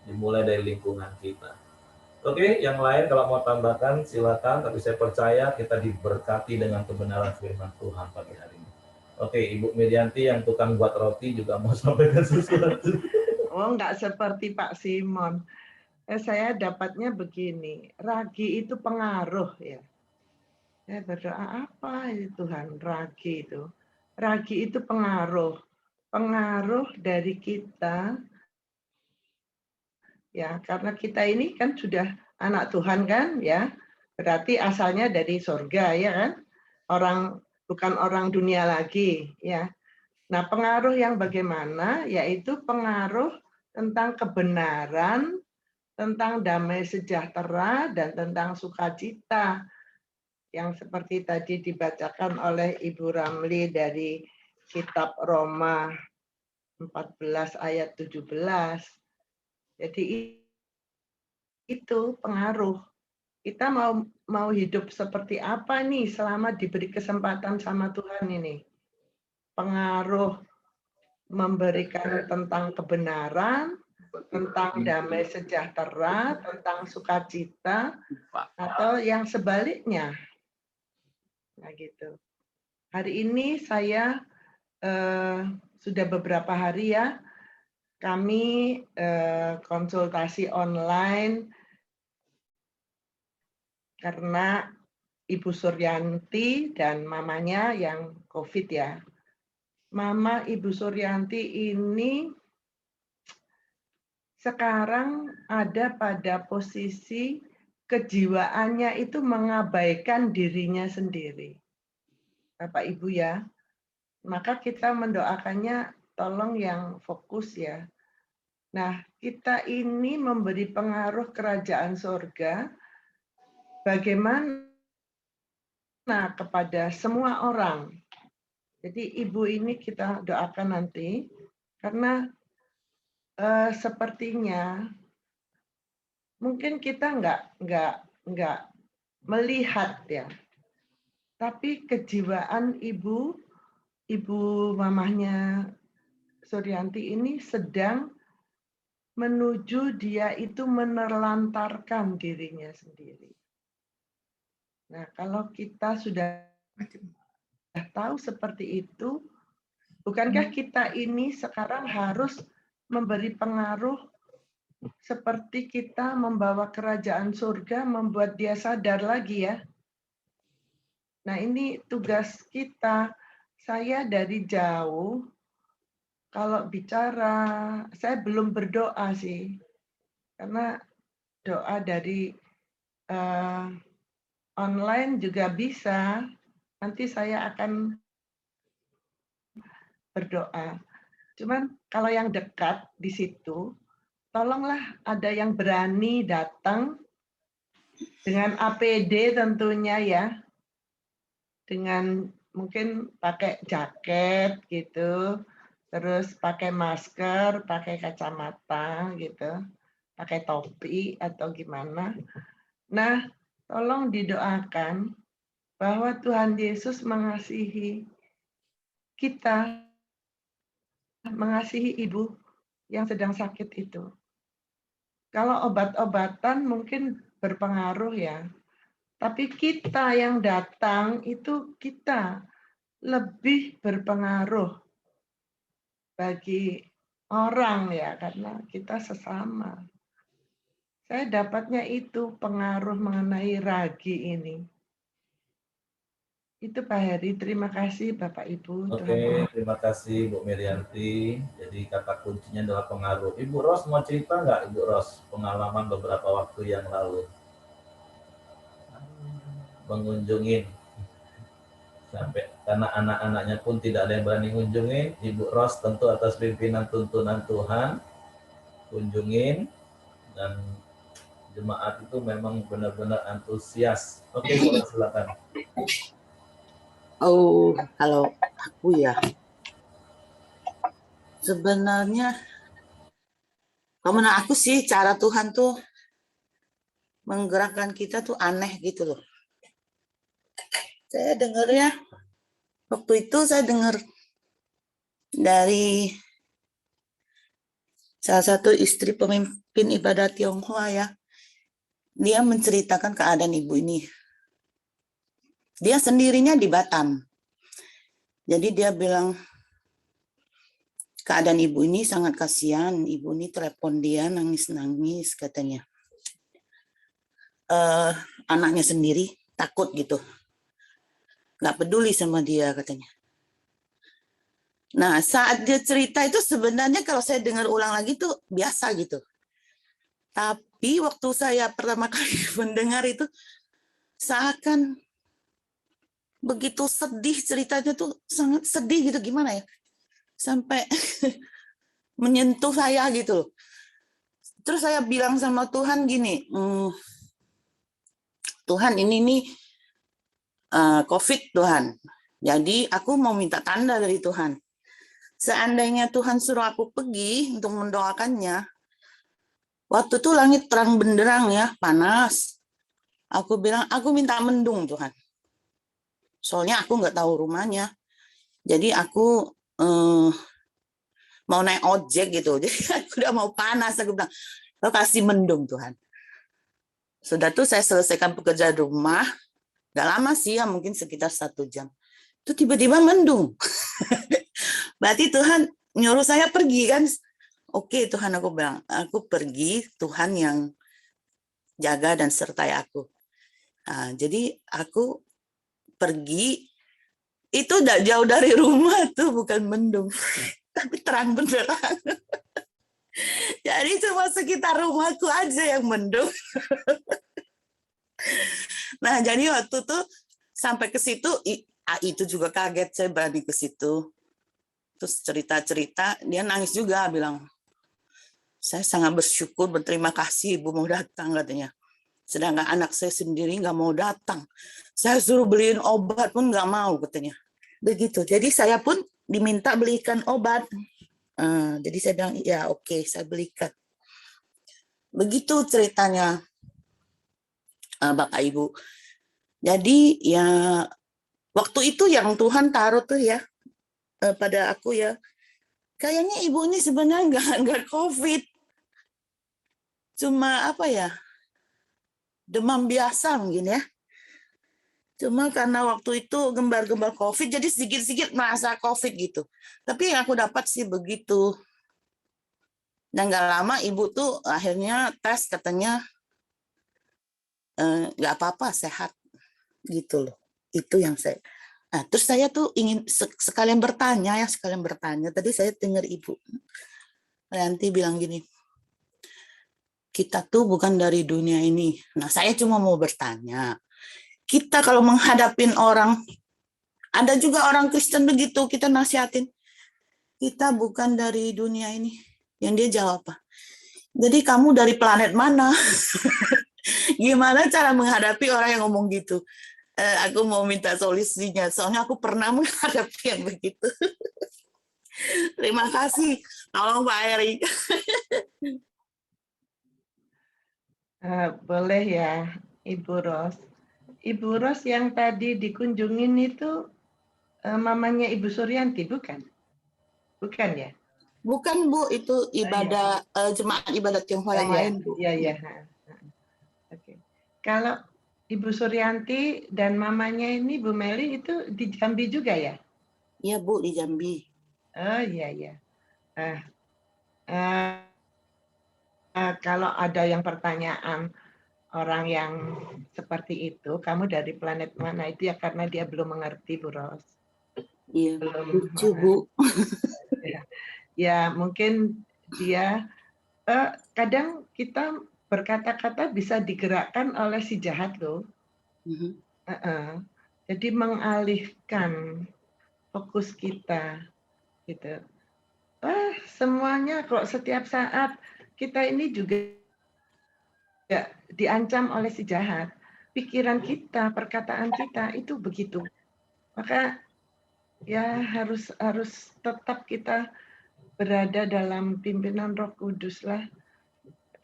Dimulai dari lingkungan kita. Oke, yang lain kalau mau tambahkan silakan, tapi saya percaya kita diberkati dengan kebenaran firman Tuhan pagi hari ini. Oke, Ibu Mirianti yang tukang buat roti juga mau sampaikan sesuatu. Oh, enggak seperti Pak Simon. Saya dapatnya begini, ragi itu pengaruh ya. Saya berdoa apa itu Tuhan, ragi itu. Ragi itu pengaruh dari kita ya, karena kita ini kan sudah anak Tuhan kan ya. Berarti asalnya dari surga ya kan. Bukan orang dunia lagi ya. Nah, pengaruh yang bagaimana yaitu pengaruh tentang kebenaran, tentang damai sejahtera, dan tentang sukacita yang seperti tadi dibacakan oleh Ibu Ramli dari kitab Roma 14 ayat 17. Jadi itu pengaruh. Kita mau hidup seperti apa nih selama diberi kesempatan sama Tuhan ini? Pengaruh memberikan tentang kebenaran, tentang damai sejahtera, tentang sukacita, atau yang sebaliknya. Nah gitu. Hari ini saya sudah beberapa hari ya, kami konsultasi online karena Ibu Suryanti dan mamanya yang COVID ya. Mama Ibu Suryanti ini sekarang ada pada posisi kejiwaannya itu mengabaikan dirinya sendiri. Bapak Ibu ya, maka kita mendoakannya tolong yang fokus ya. Nah, kita ini memberi pengaruh kerajaan surga bagaimana kepada semua orang. Jadi ibu ini kita doakan nanti, karena sepertinya mungkin kita nggak melihat ya, tapi kejiwaan ibu mamahnya Suryanti ini sedang menuju dia itu menelantarkan dirinya sendiri. Nah, kalau kita sudah tahu seperti itu, bukankah kita ini sekarang harus memberi pengaruh seperti kita membawa kerajaan surga, membuat dia sadar lagi ya. Nah, ini tugas kita. Saya dari jauh, kalau bicara, saya belum berdoa sih. Karena doa dari online juga bisa. Nanti saya akan berdoa. Cuman kalau yang dekat di situ, tolonglah ada yang berani datang dengan APD tentunya ya. Dengan mungkin pakai jaket gitu, terus pakai masker, pakai kacamata gitu, pakai topi atau gimana. Nah, tolong didoakan bahwa Tuhan Yesus mengasihi kita, mengasihi ibu yang sedang sakit itu. Kalau obat-obatan mungkin berpengaruh ya, tapi kita yang datang itu kita lebih berpengaruh bagi orang ya, karena kita sesama. Saya dapatnya itu pengaruh mengenai ragi ini. Itu Pak Heri, terima kasih Bapak Ibu. Oke, terima kasih Bu Mirianti. Jadi kata kuncinya adalah pengaruh. Ibu Ros mau cerita nggak, Ibu Ros, pengalaman beberapa waktu yang lalu mengunjungin sampai karena anak-anaknya pun tidak ada yang berani kunjungin, Ibu Ros tentu atas pimpinan tuntunan Tuhan kunjungin, dan jemaat itu memang benar-benar antusias. Oke, Bu Ros, silakan. Oh, kalau aku ya, sebenarnya, kalau menurut aku sih cara Tuhan tuh menggerakkan kita tuh aneh gitu loh. Saya dengarnya, waktu itu saya dengar dari salah satu istri pemimpin ibadat Tionghoa ya, dia menceritakan keadaan ibu ini. Dia sendirinya di Batam. Jadi dia bilang, keadaan ibu ini sangat kasihan. Ibu ini telepon dia nangis-nangis katanya. Anaknya sendiri takut gitu. Nggak peduli sama dia katanya. Nah, saat dia cerita itu sebenarnya kalau saya dengar ulang lagi tuh biasa gitu. Tapi waktu saya pertama kali mendengar itu, seakan begitu sedih ceritanya tuh, sangat sedih gitu, gimana ya, sampai menyentuh saya gitu. Terus saya bilang sama Tuhan gini, Tuhan ini nih COVID Tuhan, jadi aku mau minta tanda dari Tuhan. Seandainya Tuhan suruh aku pergi untuk mendoakannya, waktu itu langit terang benderang ya, panas. Aku bilang, aku minta mendung Tuhan. Soalnya aku nggak tahu rumahnya. Jadi aku mau naik ojek gitu. Jadi aku udah mau panas. Aku bilang, lo kasih mendung Tuhan. Sudah tuh saya selesaikan pekerjaan rumah. Gak lama sih ya, mungkin sekitar 1 jam. Itu tiba-tiba mendung. Berarti Tuhan nyuruh saya pergi kan. Oke Tuhan, aku bilang, aku pergi, Tuhan yang jaga dan sertai aku. Nah, jadi aku pergi, itu udah jauh dari rumah tuh, bukan mendung, tapi terang benderang. Jadi cuma sekitar rumahku aja yang mendung. Nah, jadi waktu tuh sampai ke situ, itu juga kaget saya berani ke situ. Terus cerita-cerita, dia nangis juga, bilang, saya sangat bersyukur, berterima kasih Ibu mau datang katanya. Sedangkan anak saya sendiri nggak mau datang. Saya suruh beliin obat pun nggak mau katanya. Begitu. Jadi saya pun diminta belikan obat. Jadi saya bilang, ya oke, saya belikan. Begitu ceritanya, Bapak Ibu. Jadi ya waktu itu yang Tuhan taruh tuh ya pada aku ya, kayaknya ibu ini sebenarnya nggak COVID, cuma apa ya, demam biasa mungkin ya. Cuma karena waktu itu gembar-gembar COVID, jadi sedikit-sedikit merasa COVID gitu. Tapi yang aku dapat sih begitu. Dan nggak lama ibu tuh akhirnya tes, katanya nggak apa-apa, sehat gitu loh. Itu yang saya. Nah, terus saya tuh ingin sekalian bertanya. Tadi saya dengar Ibu Rianti bilang gini, kita tuh bukan dari dunia ini. Nah, saya cuma mau bertanya, kita kalau menghadapin orang, ada juga orang Kristen begitu, kita nasihatin, kita bukan dari dunia ini. Yang dia jawab apa? Jadi kamu dari planet mana? Gimana cara menghadapi orang yang ngomong gitu? Aku mau minta solusinya, soalnya aku pernah menghadapi yang begitu. Terima kasih. Tolong Pak Eri. Boleh ya, Ibu Ros. Ibu Ros yang tadi dikunjungin itu mamanya Ibu Suryanti, bukan? Bukan ya? Bukan Bu, itu ibadah jemaat ibadat Tionghoa yang lain Bu. Iya, iya. Oke. Kalau Ibu Suryanti dan mamanya ini Bu Meli itu di Jambi juga ya? Iya Bu, di Jambi. Oh iya, iya. Kalau ada yang pertanyaan orang yang seperti itu, kamu dari planet mana, itu ya karena dia belum mengerti, Bu Ros. Iya, Belum lucu Bu. Ya, mungkin dia kadang kita berkata-kata bisa digerakkan oleh si jahat loh. Jadi mengalihkan fokus kita gitu. Semuanya kok setiap saat kita ini juga diancam oleh si jahat. Pikiran kita, perkataan kita itu begitu. Maka ya harus tetap kita berada dalam pimpinan Roh Kudus lah.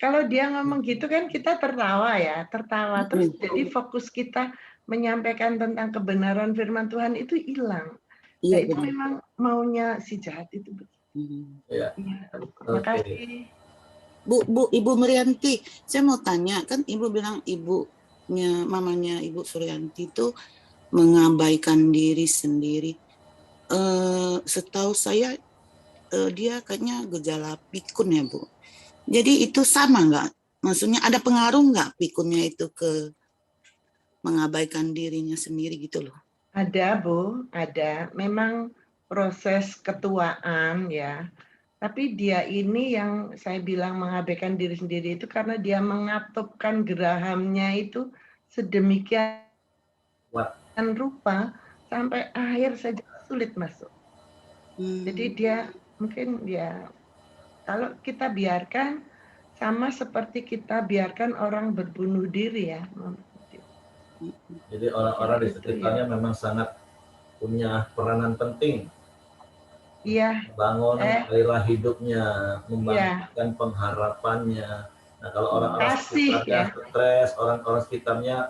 Kalau dia ngomong gitu kan kita tertawa ya, tertawa. Terus jadi fokus kita menyampaikan tentang kebenaran firman Tuhan itu hilang. Nah, itu memang maunya si jahat itu begitu. Ya. Terima kasih. Bu, Ibu Merianti, saya mau tanya, kan Ibu bilang ibunya, mamanya Ibu Suryanti itu mengabaikan diri sendiri. Setahu saya dia kayaknya gejala pikun ya Bu. Jadi itu sama nggak? Maksudnya ada pengaruh nggak pikunnya itu ke mengabaikan dirinya sendiri gitu loh? Ada Bu, ada. Memang proses ketuaan ya. Tapi dia ini yang saya bilang mengabaikan diri sendiri itu karena dia mengatupkan gerahamnya itu sedemikian rupa sampai akhir saja sulit masuk. Jadi dia mungkin ya kalau kita biarkan sama seperti kita biarkan orang berbunuh diri ya. Jadi orang-orang di sekitarnya memang sangat punya peranan penting. Iya. Membangun gairah hidupnya, membangunkan pengharapannya. Nah, kalau orang-orang sekitarnya stres, orang-orang sekitarnya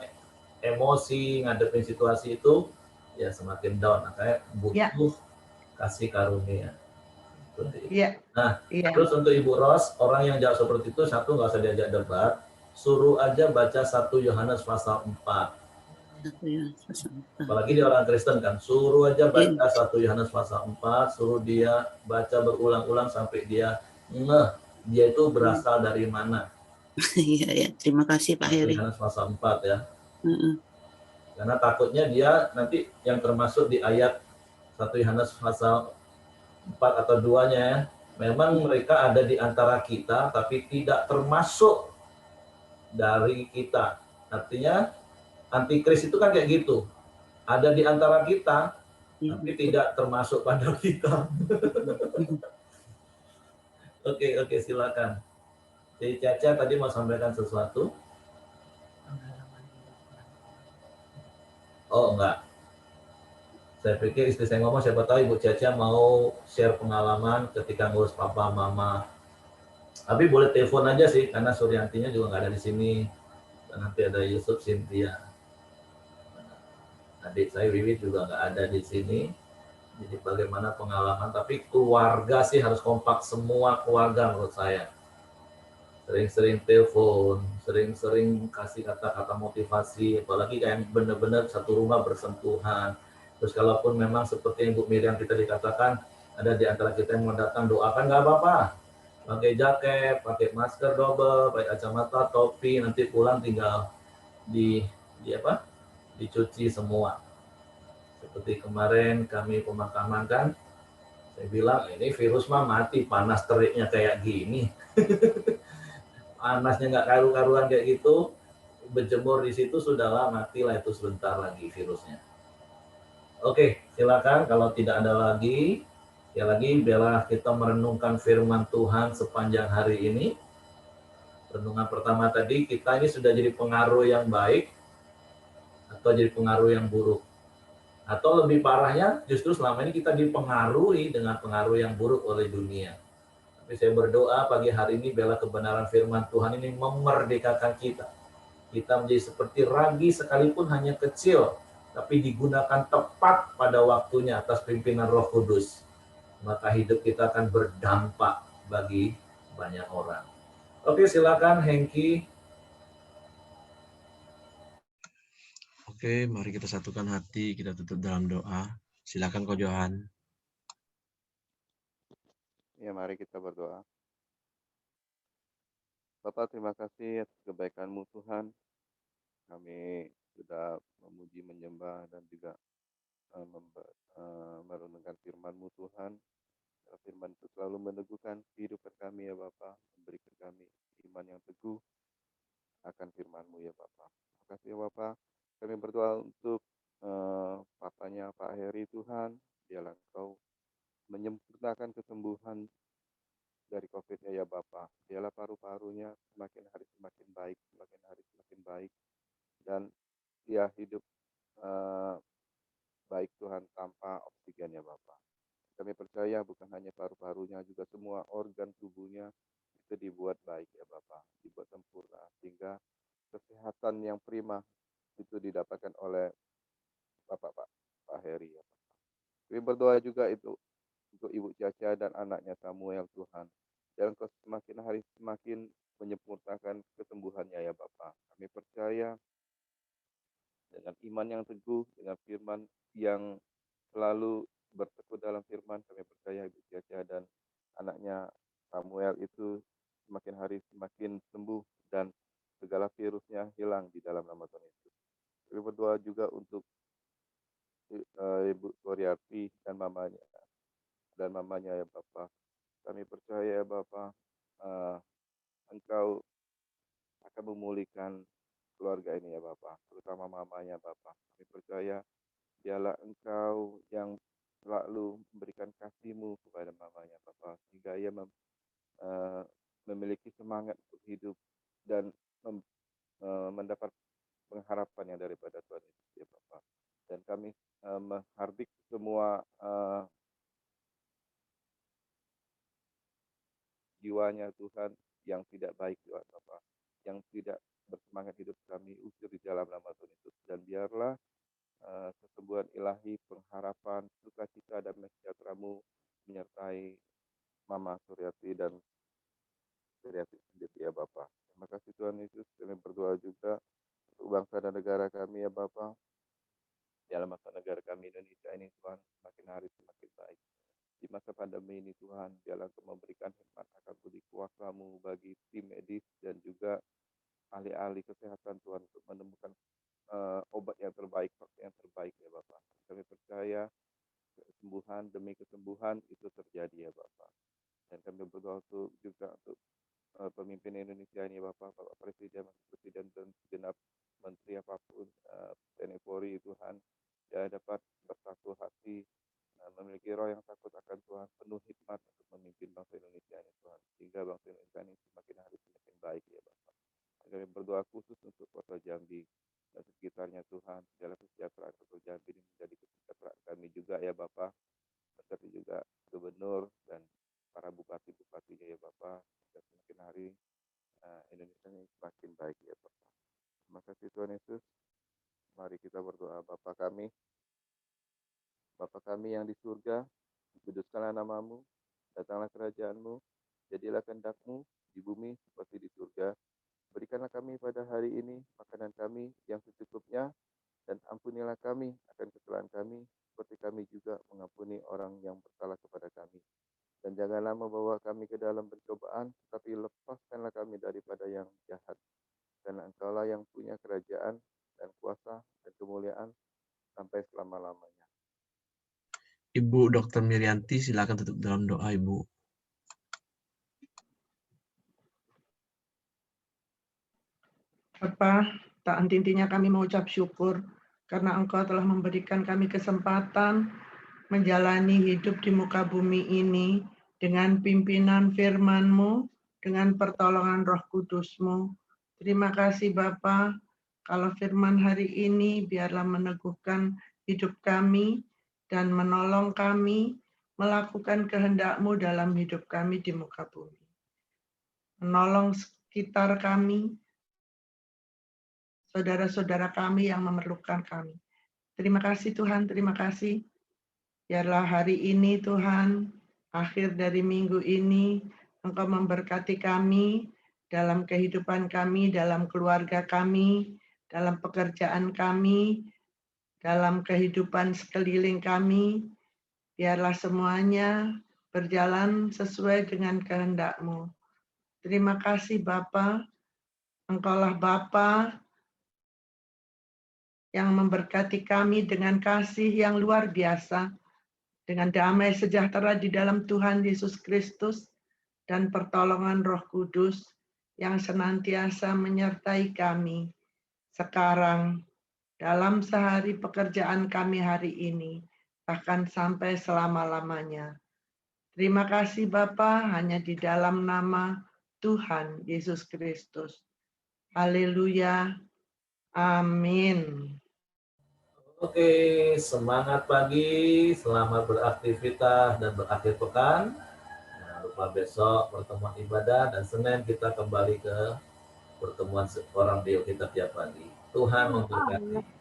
emosi ngadepin situasi itu, ya semakin down. Makanya butuh kasih karunia. Nah, terus untuk Ibu Ros, orang yang jawab seperti itu, satu nggak usah diajak debat, suruh aja baca 1 Yohanes pasal 4. Apalagi dia orang Kristen kan, suruh aja baca 1 Yohanes pasal 4, suruh dia baca berulang-ulang sampai dia ngeh dia itu berasal dari mana. Iya, ya. Terima kasih Pak Heri. 1 Yohanes pasal 4 ya. Karena takutnya dia nanti yang termasuk di ayat 1 Yohanes pasal 4 atau 2-nya ya, memang mereka ada di antara kita tapi tidak termasuk dari kita. Artinya antikris itu kan kayak gitu, ada di antara kita tapi tidak termasuk pada kita. Oke, silakan. Jadi Caca tadi mau sampaikan sesuatu? Oh enggak. Saya pikir istri saya ngomong, siapa tahu Ibu Caca mau share pengalaman ketika ngurus papa mama. Tapi boleh telepon aja sih, karena Suryantinya juga nggak ada di sini. Dan nanti ada Yusuf, Cynthia. Adik saya Wiwit juga nggak ada di sini. Jadi bagaimana pengalaman, tapi keluarga sih harus kompak, semua keluarga menurut saya. Sering-sering telepon, sering-sering kasih kata-kata motivasi, apalagi kayak benar-benar satu rumah bersentuhan. Terus kalaupun memang seperti yang Bu Miriam kita dikatakan, ada di antara kita yang mau datang doakan, nggak apa-apa. Pakai jaket, pakai masker double, pakai kacamata, topi, nanti pulang tinggal di apa? Dicuci semua. Seperti kemarin kami pemakaman kan, saya bilang ini virus mah mati, panas teriknya kayak gini. Panasnya nggak karu-karuan kayak gitu, berjemur di situ sudahlah, matilah itu sebentar lagi virusnya. Oke, silakan kalau tidak ada lagi. Sekali lagi, biarlah kita merenungkan firman Tuhan sepanjang hari ini. Renungan pertama tadi, kita ini sudah jadi pengaruh yang baik atau jadi pengaruh yang buruk. Atau lebih parahnya, justru selama ini kita dipengaruhi dengan pengaruh yang buruk oleh dunia. Tapi saya berdoa pagi hari ini, biarlah kebenaran firman Tuhan ini memerdekakan kita. Kita menjadi seperti ragi sekalipun hanya kecil, tapi digunakan tepat pada waktunya atas pimpinan Roh Kudus. Maka hidup kita akan berdampak bagi banyak orang. Oke, silakan Hengki. Oke, mari kita satukan hati, kita tutup dalam doa. Silakan Ko Johan. Ya, mari kita berdoa. Bapak, terima kasih atas kebaikan-Mu Tuhan. Kami sudah memuji, menyembah, dan juga merenungkan firman-Mu Tuhan. Firman itu selalu meneguhkan kehidupan kami ya Bapak, memberikan kami iman yang teguh akan firman-Mu ya Bapak. Terima kasih ya Bapak. Kami berdoa untuk papanya Pak Heri Tuhan. Biarlah Engkau menyempurnakan kesembuhan dari COVID-nya ya Bapak. Biarlah paru-parunya semakin hari semakin baik, semakin hari semakin baik. Dan dia hidup baik Tuhan tanpa oksigen ya Bapak. Kami percaya bukan hanya paru-parunya, juga semua organ tubuhnya itu dibuat baik ya Bapak, dibuat sempurna. Sehingga kesehatan yang prima itu didapatkan oleh Pak Heri ya Bapak. Kami berdoa juga itu untuk Ibu Caca dan anaknya Samuel Tuhan. Dan Engkau semakin hari semakin menyempurnakan kesembuhannya ya Bapak. Kami percaya dengan iman yang teguh, dengan firman yang selalu bertekun dalam firman, kami percaya Ibu Caca dan anaknya Samuel itu semakin hari semakin sembuh dan segala virusnya hilang di dalam nama Tuhan Yesus. Kami berdoa juga untuk Ibu Koryarti dan mamanya ya Bapak. Kami percaya ya Bapak, Engkau akan memulihkan keluarga ini ya Bapak, terutama mamanya Bapak. Kami percaya dialah Engkau yang selalu memberikan kasih-Mu kepada mamanya Bapak, sehingga ia memiliki semangat untuk hidup dan mendapat pengharapan yang daripada Tuhan Yesus ya Bapak. Dan kami menghardik semua jiwanya Tuhan yang tidak baik Tuhan Bapak, yang tidak bersemangat hidup, kami usir di dalam nama Tuhan Yesus. Dan biarlah kesembuhan ilahi, pengharapan, sukacita dan sejahtera-Mu menyertai Mama Suryati dan Suryati sendiri ya Bapak. Terima kasih Tuhan Yesus. Kami berdoa juga untuk bangsa dan negara kami ya Bapak. Dalam masa negara kami Indonesia ini Tuhan, semakin hari semakin baik. Di masa pandemi ini Tuhan, biarlah Engkau memberikan hikmat akan budi kuasa-Mu bagi tim medis dan juga ahli-ahli kesehatan Tuhan untuk menemukan obat yang terbaik, vaksin yang terbaik ya Bapak. Kami percaya kesembuhan demi kesembuhan itu terjadi ya Bapak. Dan kami berdoa juga untuk pemimpin Indonesia ini Bapak, Bapak Presiden, Presiden dan segenap Menteri apapun, TNI Polri Tuhan, dia dapat bersatu hati, memiliki roh yang takut akan Tuhan, penuh hikmat untuk memimpin bangsa Indonesia ini Tuhan, sehingga bangsa Indonesia ini semakin hari semakin baik ya Bapak. Kami berdoa khusus untuk Kota Jambi, dan sekitarnya Tuhan. Segala kesejahteraan pekerjaan ini menjadi kesejahteraan kami juga ya Bapa. Seperti juga gubernur dan para bupati-bupatinya ya Bapa. Dan semakin hari Indonesia ini semakin baik ya Bapa. Terima kasih Tuhan Yesus. Mari kita berdoa. Bapa kami yang di surga, dikuduskanlah namamu, datanglah kerajaanmu, jadilah kehendak-mu di bumi seperti di surga. Berikanlah kami pada hari ini makanan kami yang secukupnya, dan ampunilah kami akan kesalahan kami, seperti kami juga mengampuni orang yang bersalah kepada kami. Dan janganlah membawa kami ke dalam pencobaan, tapi lepaskanlah kami daripada yang jahat. Karena Engkaulah yang punya kerajaan dan kuasa dan kemuliaan sampai selama-lamanya. Ibu Dr. Mirianti, silakan tutup dalam doa, Ibu. Bapa, tak henti-hentinya kami mengucap syukur karena Engkau telah memberikan kami kesempatan menjalani hidup di muka bumi ini dengan pimpinan firman-Mu, dengan pertolongan Roh Kudus-Mu. Terima kasih Bapa, kalau firman hari ini biarlah meneguhkan hidup kami dan menolong kami melakukan kehendak-Mu dalam hidup kami di muka bumi. Menolong sekitar kami, saudara-saudara kami yang memerlukan kami. Terima kasih Tuhan, terima kasih. Biarlah hari ini Tuhan, akhir dari minggu ini, Engkau memberkati kami dalam kehidupan kami, dalam keluarga kami, dalam pekerjaan kami, dalam kehidupan sekeliling kami. Biarlah semuanya berjalan sesuai dengan kehendak-Mu. Terima kasih Bapa, Engkaulah Bapa yang memberkati kami dengan kasih yang luar biasa, dengan damai sejahtera di dalam Tuhan Yesus Kristus, dan pertolongan Roh Kudus yang senantiasa menyertai kami sekarang, dalam sehari pekerjaan kami hari ini, bahkan sampai selama-lamanya. Terima kasih Bapa, hanya di dalam nama Tuhan Yesus Kristus. Haleluya. Amin. Oke, semangat pagi, selamat beraktivitas dan berakhir pekan. Jangan lupa besok pertemuan ibadah dan Senin kita kembali ke pertemuan orang Dio kita tiap pagi. Tuhan memberkati.